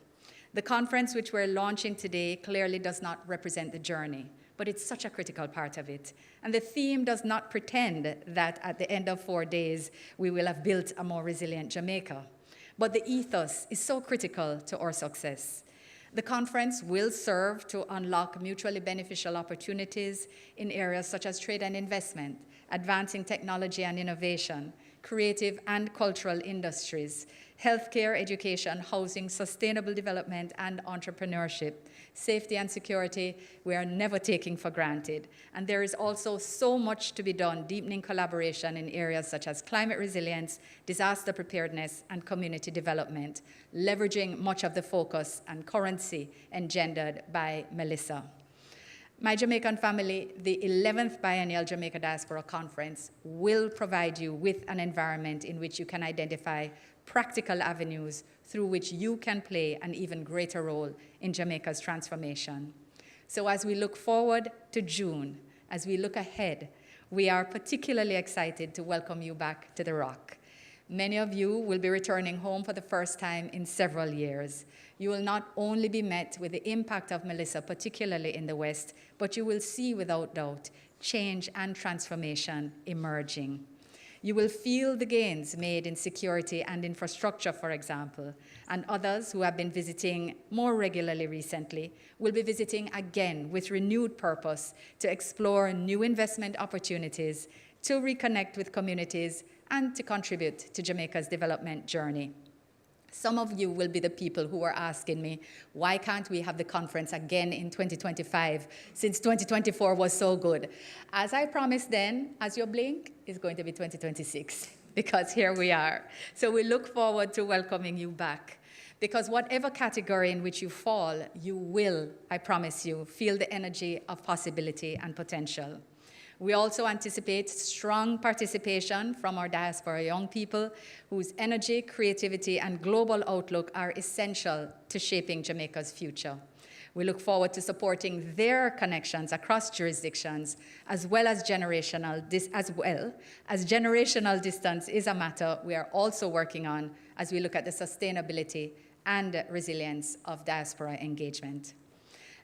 The conference which we're launching today clearly does not represent the journey, but it's such a critical part of it. And the theme does not pretend that at the end of 4 days, we will have built a more resilient Jamaica. But the ethos is so critical to our success. The conference will serve to unlock mutually beneficial opportunities in areas such as trade and investment, advancing technology and innovation, creative and cultural industries, healthcare, education, housing, sustainable development, and entrepreneurship. Safety and security, we are never taking for granted. And there is also so much to be done, deepening collaboration in areas such as climate resilience, disaster preparedness, and community development, leveraging much of the focus and currency engendered by Melissa. My Jamaican family, the 11th Biennial Jamaica Diaspora Conference will provide you with an environment in which you can identify practical avenues through which you can play an even greater role in Jamaica's transformation. So as we look forward to June, as we look ahead, we are particularly excited to welcome you back to the Rock. Many of you will be returning home for the first time in several years. You will not only be met with the impact of Melissa, particularly in the West, but you will see without doubt change and transformation emerging. You will feel the gains made in security and infrastructure, for example, and others who have been visiting more regularly recently will be visiting again with renewed purpose to explore new investment opportunities, to reconnect with communities, and to contribute to Jamaica's development journey. Some of you will be the people who are asking me, why can't we have the conference again in 2025, since 2024 was so good? As I promised then, as you blink, it's going to be 2026, because here we are. So we look forward to welcoming you back, because whatever category in which you fall, you will, I promise you, feel the energy of possibility and potential. We also anticipate strong participation from our diaspora young people whose energy, creativity, and global outlook are essential to shaping Jamaica's future. We look forward to supporting their connections across jurisdictions, as well as generational distance is a matter we are also working on as we look at the sustainability and resilience of diaspora engagement.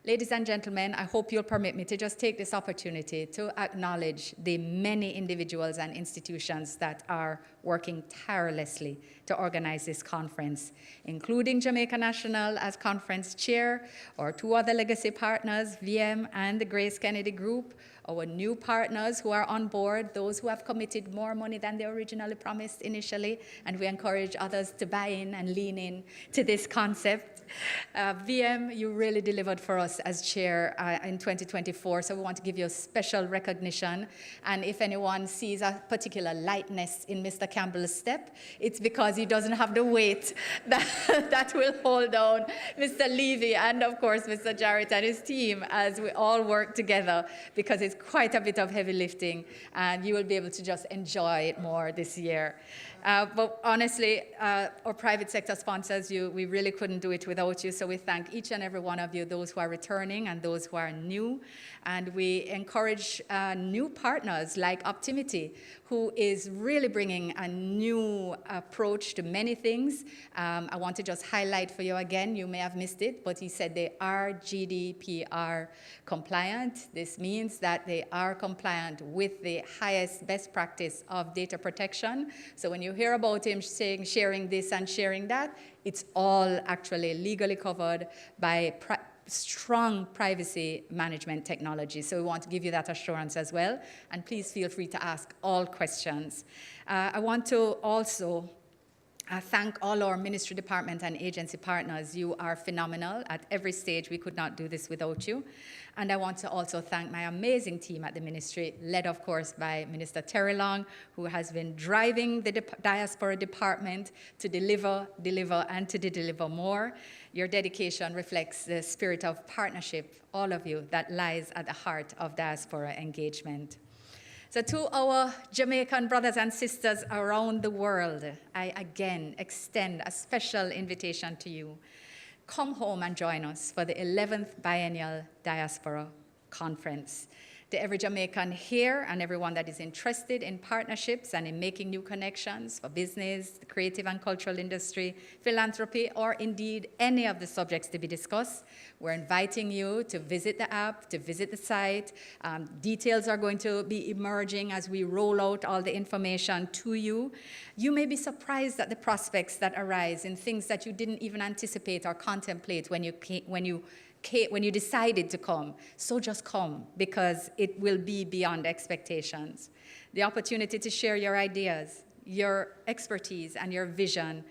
Ladies and gentlemen, I hope you'll permit me to just take this opportunity to acknowledge the many individuals and institutions that are working tirelessly to organize this conference, including Jamaica National as conference chair, our two other legacy partners, VM and the Grace Kennedy Group, our new partners who are on board, those who have committed more money than they originally promised initially, and we encourage others to buy in and lean in to this concept. VM, you really delivered for us as chair in 2024, so we want to give you a special recognition. And if anyone sees a particular lightness in Mr. Campbell's step, it's because he doesn't have the weight that will hold down Mr. Levy and, of course, Mr. Jarrett and his team as we all work together, because it's quite a bit of heavy lifting, and you will be able to just enjoy it more this year. But honestly, our private sector sponsors, we really couldn't do it without you, so we thank each and every one of you, those who are returning and those who are new. And we encourage new partners like Optimity, who is really bringing a new approach to many things. I want to just highlight for you again, you may have missed it, but he said they are GDPR compliant. This means that they are compliant with the highest best practice of data protection. So when you hear about him saying sharing this and sharing that, it's all actually legally covered by strong privacy management technology. So we want to give you that assurance as well. And please feel free to ask all questions. I want to also I thank all our ministry department and agency partners. You are phenomenal. At every stage, we could not do this without you. And I want to also thank my amazing team at the ministry, led, of course, by Minister Terry Long, who has been driving the diaspora department to deliver, and to deliver more. Your dedication reflects the spirit of partnership, all of you, that lies at the heart of diaspora engagement. So to our Jamaican brothers and sisters around the world, I again extend a special invitation to you. Come home and join us for the 11th Biennial Diaspora Conference. To every Jamaican here and everyone that is interested in partnerships and in making new connections for business, the creative and cultural industry, philanthropy, or indeed any of the subjects to be discussed, we're inviting you to visit the app, to visit the site. Details are going to be emerging as we roll out all the information to you. You may be surprised at the prospects that arise in things that you didn't even anticipate or contemplate when you decided to come. So just come, because it will be beyond expectations. The opportunity to share your ideas, your expertise, and your vision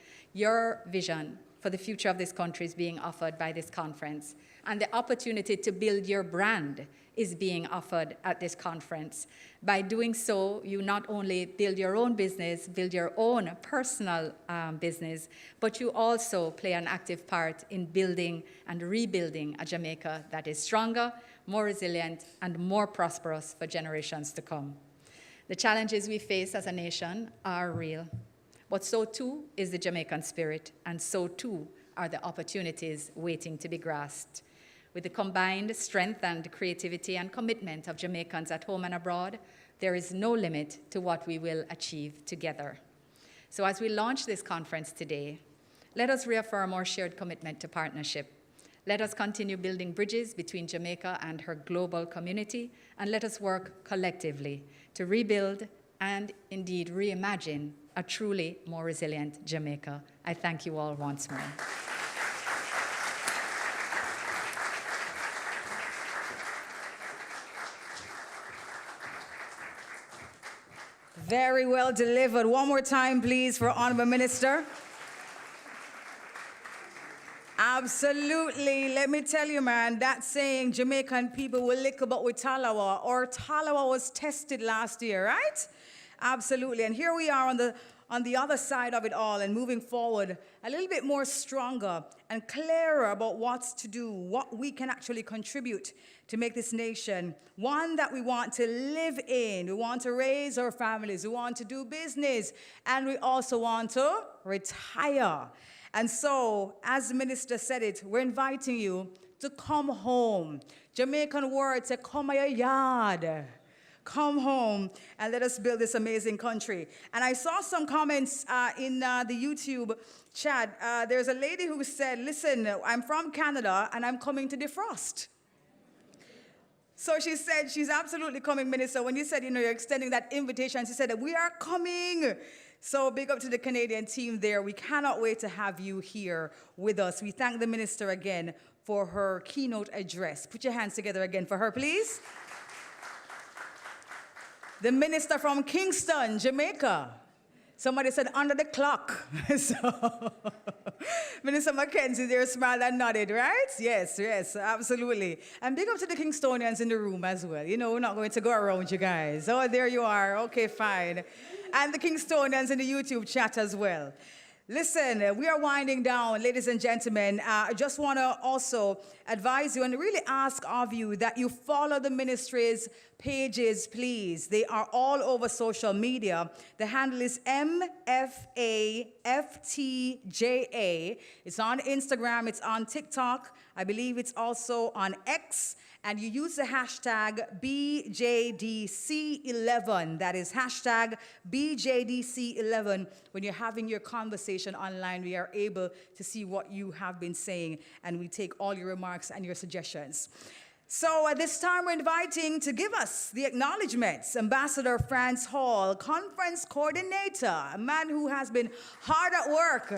for the future of this country is being offered by this conference. And the opportunity to build your brand is being offered at this conference. By doing so, you not only build your own business, build your own personal business, but you also play an active part in building and rebuilding a Jamaica that is stronger, more resilient, and more prosperous for generations to come. The challenges we face as a nation are real, but so too is the Jamaican spirit, and so too are the opportunities waiting to be grasped. With the combined strength and creativity and commitment of Jamaicans at home and abroad, there is no limit to what we will achieve together. So as we launch this conference today, let us reaffirm our shared commitment to partnership. Let us continue building bridges between Jamaica and her global community, and let us work collectively to rebuild and indeed reimagine a truly more resilient Jamaica. I thank you all once more. Very well delivered. One more time, please, for Honorable Minister. Absolutely. Let me tell you, man, that saying Jamaican people will lick about with Talawa, or Talawa was tested last year, right? Absolutely. And here we are on the other side of it all and moving forward a little bit more stronger and clearer about what's to do, what we can actually contribute to make this nation one that we want to live in. We want to raise our families. We want to do business. And we also want to retire. And so, as the minister said it, we're inviting you to come home. Jamaican word, say, come to your yard. Come home and let us build this amazing country. And I saw some comments in the YouTube chat. There's a lady who said, listen, I'm from Canada and I'm coming to defrost. So she said she's absolutely coming, Minister. When you said, you're extending that invitation, she said that we are coming. So big up to the Canadian team there. We cannot wait to have you here with us. We thank the minister again for her keynote address. Put your hands together again for her, please. The minister from Kingston, Jamaica. Somebody said under the clock. So, Minister Mackenzie there smiled and nodded, right? Yes, absolutely. And big up to the Kingstonians in the room as well. We're not going to go around you guys. Oh, there you are. Okay, fine. And the Kingstonians in the YouTube chat as well. Listen, we are winding down, ladies and gentlemen. I just want to also advise you and really ask of you that you follow the ministry's pages, please. They are all over social media. The handle is MFAFTJA. It's on Instagram. It's on TikTok. I believe it's also on X. And you use the hashtag BJDC11. That is hashtag BJDC11. When you're having your conversation online, we are able to see what you have been saying, and we take all your remarks and your suggestions. So at this time, we're inviting to give us the acknowledgments, Ambassador Franz Hall, Conference Coordinator, a man who has been hard at work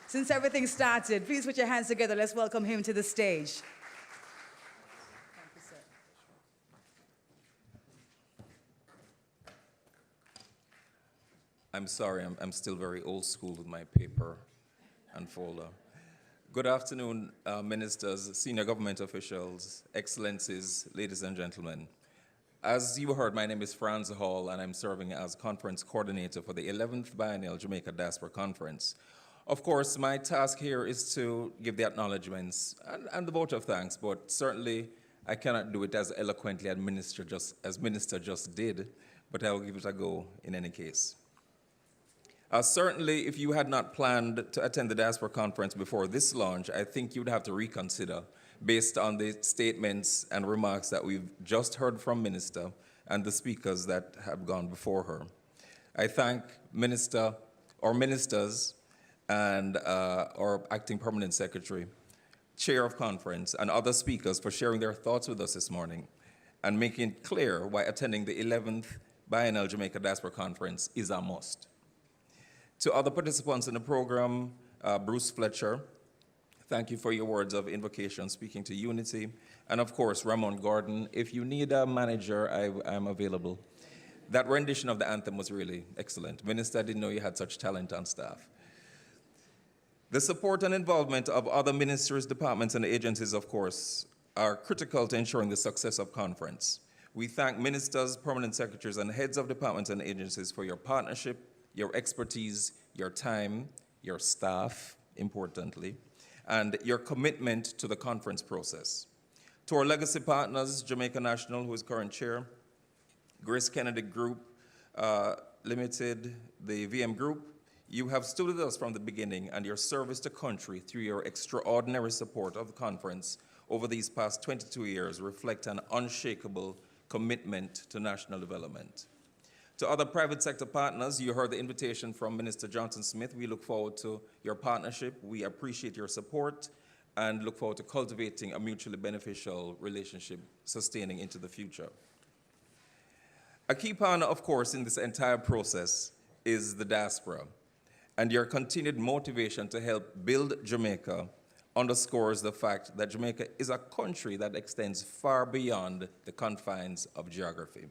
since everything started. Please put your hands together. Let's welcome him to the stage. I'm sorry, I'm still very old school with my paper and folder. Good afternoon, ministers, senior government officials, excellencies, ladies and gentlemen. As you heard, my name is Franz Hall, and I'm serving as conference coordinator for the 11th Biennial Jamaica Diaspora Conference. Of course, my task here is to give the acknowledgments and the vote of thanks, but certainly I cannot do it as eloquently as Minister just did, but I will give it a go in any case. Certainly, if you had not planned to attend the Diaspora Conference before this launch, I think you'd have to reconsider based on the statements and remarks that we've just heard from Minister and the speakers that have gone before her. I thank Minister or ministers and our Acting Permanent Secretary, Chair of Conference, and other speakers for sharing their thoughts with us this morning and making it clear why attending the 11th Biennial Jamaica Diaspora Conference is a must. To other participants in the program, Bruce Fletcher, thank you for your words of invocation, speaking to unity. And of course, Ramon Gordon, if you need a manager, I'm available. That rendition of the anthem was really excellent. Minister, I didn't know you had such talent on staff. The support and involvement of other ministries, departments, and agencies, of course, are critical to ensuring the success of conference. We thank ministers, permanent secretaries, and heads of departments and agencies for your partnership, your expertise, your time, your staff, importantly, and your commitment to the conference process. To our legacy partners, Jamaica National, who is current chair, Grace Kennedy Group Limited, the VM Group, you have stood with us from the beginning, and your service to country through your extraordinary support of the conference over these past 22 years reflect an unshakable commitment to national development. To other private sector partners, you heard the invitation from Minister Johnson-Smith. We look forward to your partnership. We appreciate your support and look forward to cultivating a mutually beneficial relationship sustaining into the future. A key partner, of course, in this entire process is the diaspora, and your continued motivation to help build Jamaica underscores the fact that Jamaica is a country that extends far beyond the confines of geography.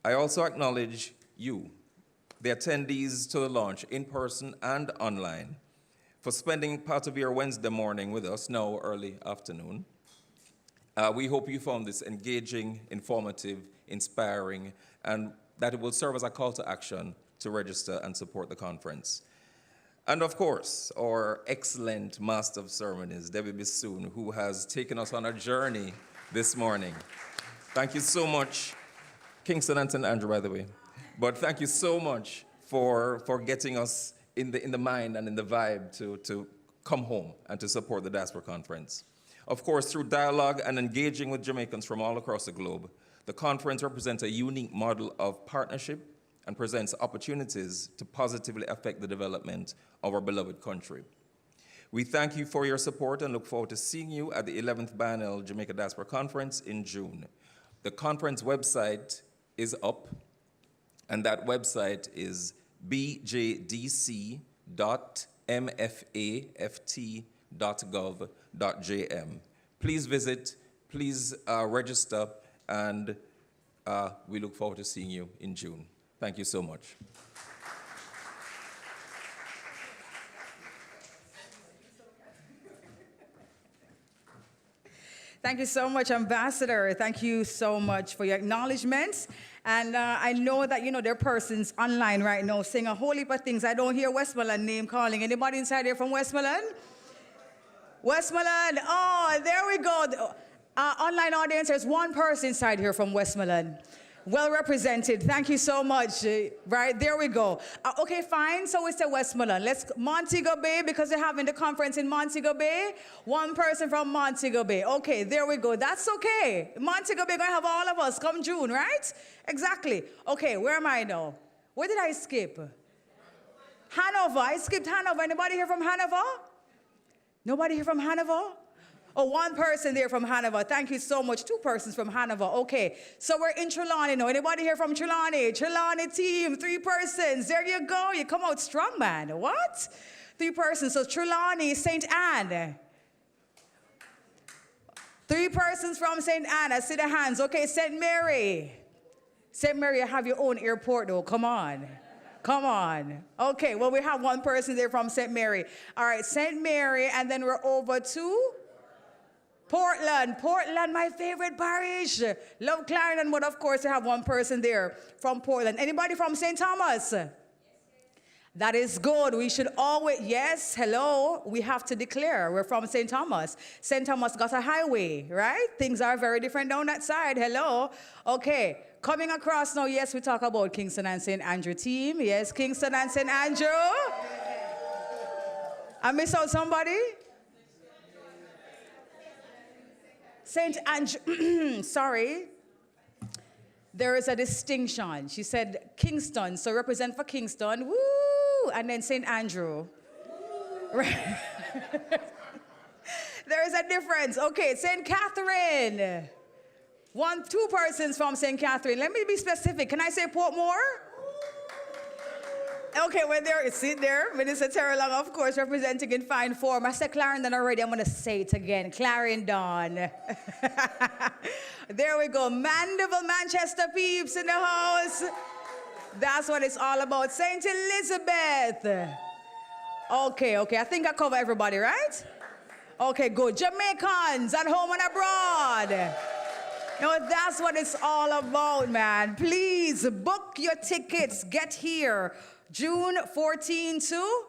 I also acknowledge you, the attendees to the launch, in person and online, for spending part of your Wednesday morning with us, now early afternoon. We hope you found this engaging, informative, inspiring, and that it will serve as a call to action to register and support the conference. And of course, our excellent Master of Ceremonies, Debbie Bissoon, who has taken us on a journey this morning. Thank you so much. Kingston and St. Andrew, by the way. But thank you so much for getting us in the mind and in the vibe to come home and to support the Diaspora Conference. Of course, through dialogue and engaging with Jamaicans from all across the globe, the conference represents a unique model of partnership and presents opportunities to positively affect the development of our beloved country. We thank you for your support and look forward to seeing you at the 11th Biennial Jamaica Diaspora Conference in June. The conference website is up, and that website is bjdc.mfaft.gov.jm. Please visit, please register, and we look forward to seeing you in June. Thank you so much. Thank you so much, Ambassador. Thank you so much for your acknowledgments. And I know that, there are persons online right now saying a whole heap of things. I don't hear Westmoreland name calling. Anybody inside here from Westmoreland? Westmoreland. Oh, there we go. Online audience, there's one person inside here from Westmoreland. Well represented. Thank you so much. Right, there we go. Okay, fine. So it's Westmoreland. Let's Montego Bay, because they're having the conference in Montego Bay. One person from Montego Bay. Okay, there we go. That's okay. Montego Bay going to have all of us come June, right? Exactly. Okay, where am I now? Where did I skip? Hanover. I skipped Hanover. Anybody here from Hanover? Nobody here from Hanover? Oh, one person there from Hanover. Thank you so much. Two persons from Hanover. Okay, so we're in Trelawney now. Anybody here from Trelawney? Trelawney team, 3 persons. There you go. You come out strong, man. What? 3 persons. So Trelawney, St. Anne. 3 persons from St. Anne. I see the hands. Okay, St. Mary. St. Mary, you have your own airport though, come on. Come on. Okay, well, we have one person there from St. Mary. All right, St. Mary, and then we're over to Portland. Portland, my favorite parish. Love Clarendon, but of course, you have one person there from Portland. Anybody from St. Thomas? That is good. We should always, yes, hello, we have to declare we're from St. Thomas. St. Thomas got a highway, right? Things are very different down that side. Hello. Okay. Coming across now, yes, we talk about Kingston and St. Andrew team. Yes, Kingston and St. Andrew. I miss out somebody? St. Andrew, sorry. There is a distinction. She said Kingston, so represent for Kingston, woo, and then St. Andrew. Right. There is a difference. Okay, St. Catherine. Two persons from St. Catherine. Let me be specific. Can I say Portmore? Okay, well, there, sit there. Minister Terry Long, of course, representing in fine form. I said Clarendon already. I'm going to say it again. Clarendon. There we go. Mandeville, Manchester peeps in the house. That's what it's all about. St. Elizabeth. Okay. I think I cover everybody, right? Okay, good. Jamaicans at home and abroad. You know, that's what it's all about, man. Please book your tickets. Get here June 14 to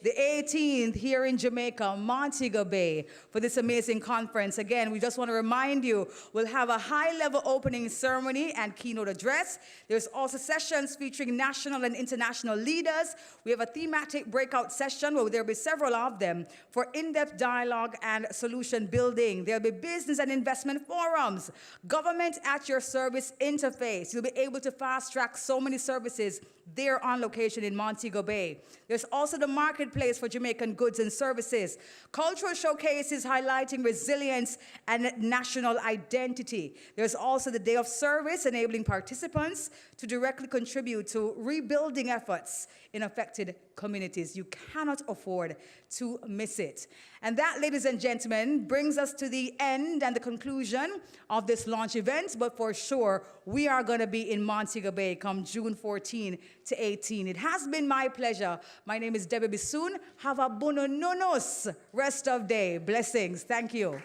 the 18th here in Jamaica, Montego Bay, for this amazing conference. Again, we just want to remind you, we'll have a high-level opening ceremony and keynote address. There's also sessions featuring national and international leaders. We have a thematic breakout session where there'll be several of them for in-depth dialogue and solution building. There'll be business and investment forums, government at your service interface. You'll be able to fast-track so many services there on location in Montego Bay. There's also the marketplace for Jamaican goods and services, cultural showcases highlighting resilience and national identity. There's also the day of service, enabling participants to directly contribute to rebuilding efforts in affected communities. You cannot afford to miss it. And that, ladies and gentlemen, brings us to the end and the conclusion of this launch event. But for sure, we are going to be in Montego Bay come June 14 to 18. It has been my pleasure. My name is Debbie Bissoon. Have a bonononos rest of day. Blessings. Thank you.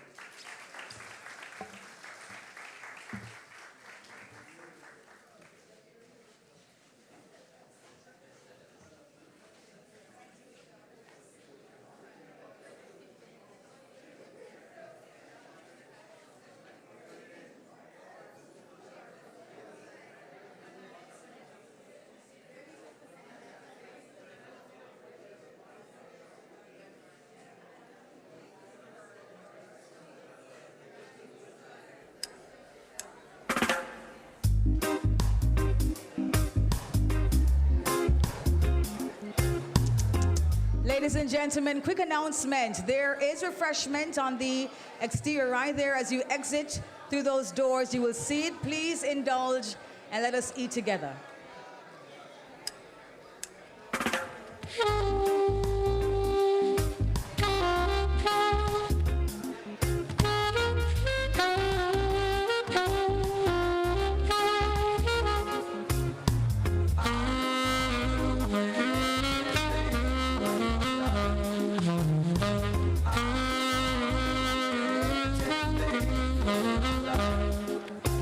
Ladies and gentlemen, quick announcement. There is refreshment on the exterior right there. As you exit through those doors, you will see it. Please indulge and let us eat together.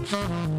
Mm-hmm.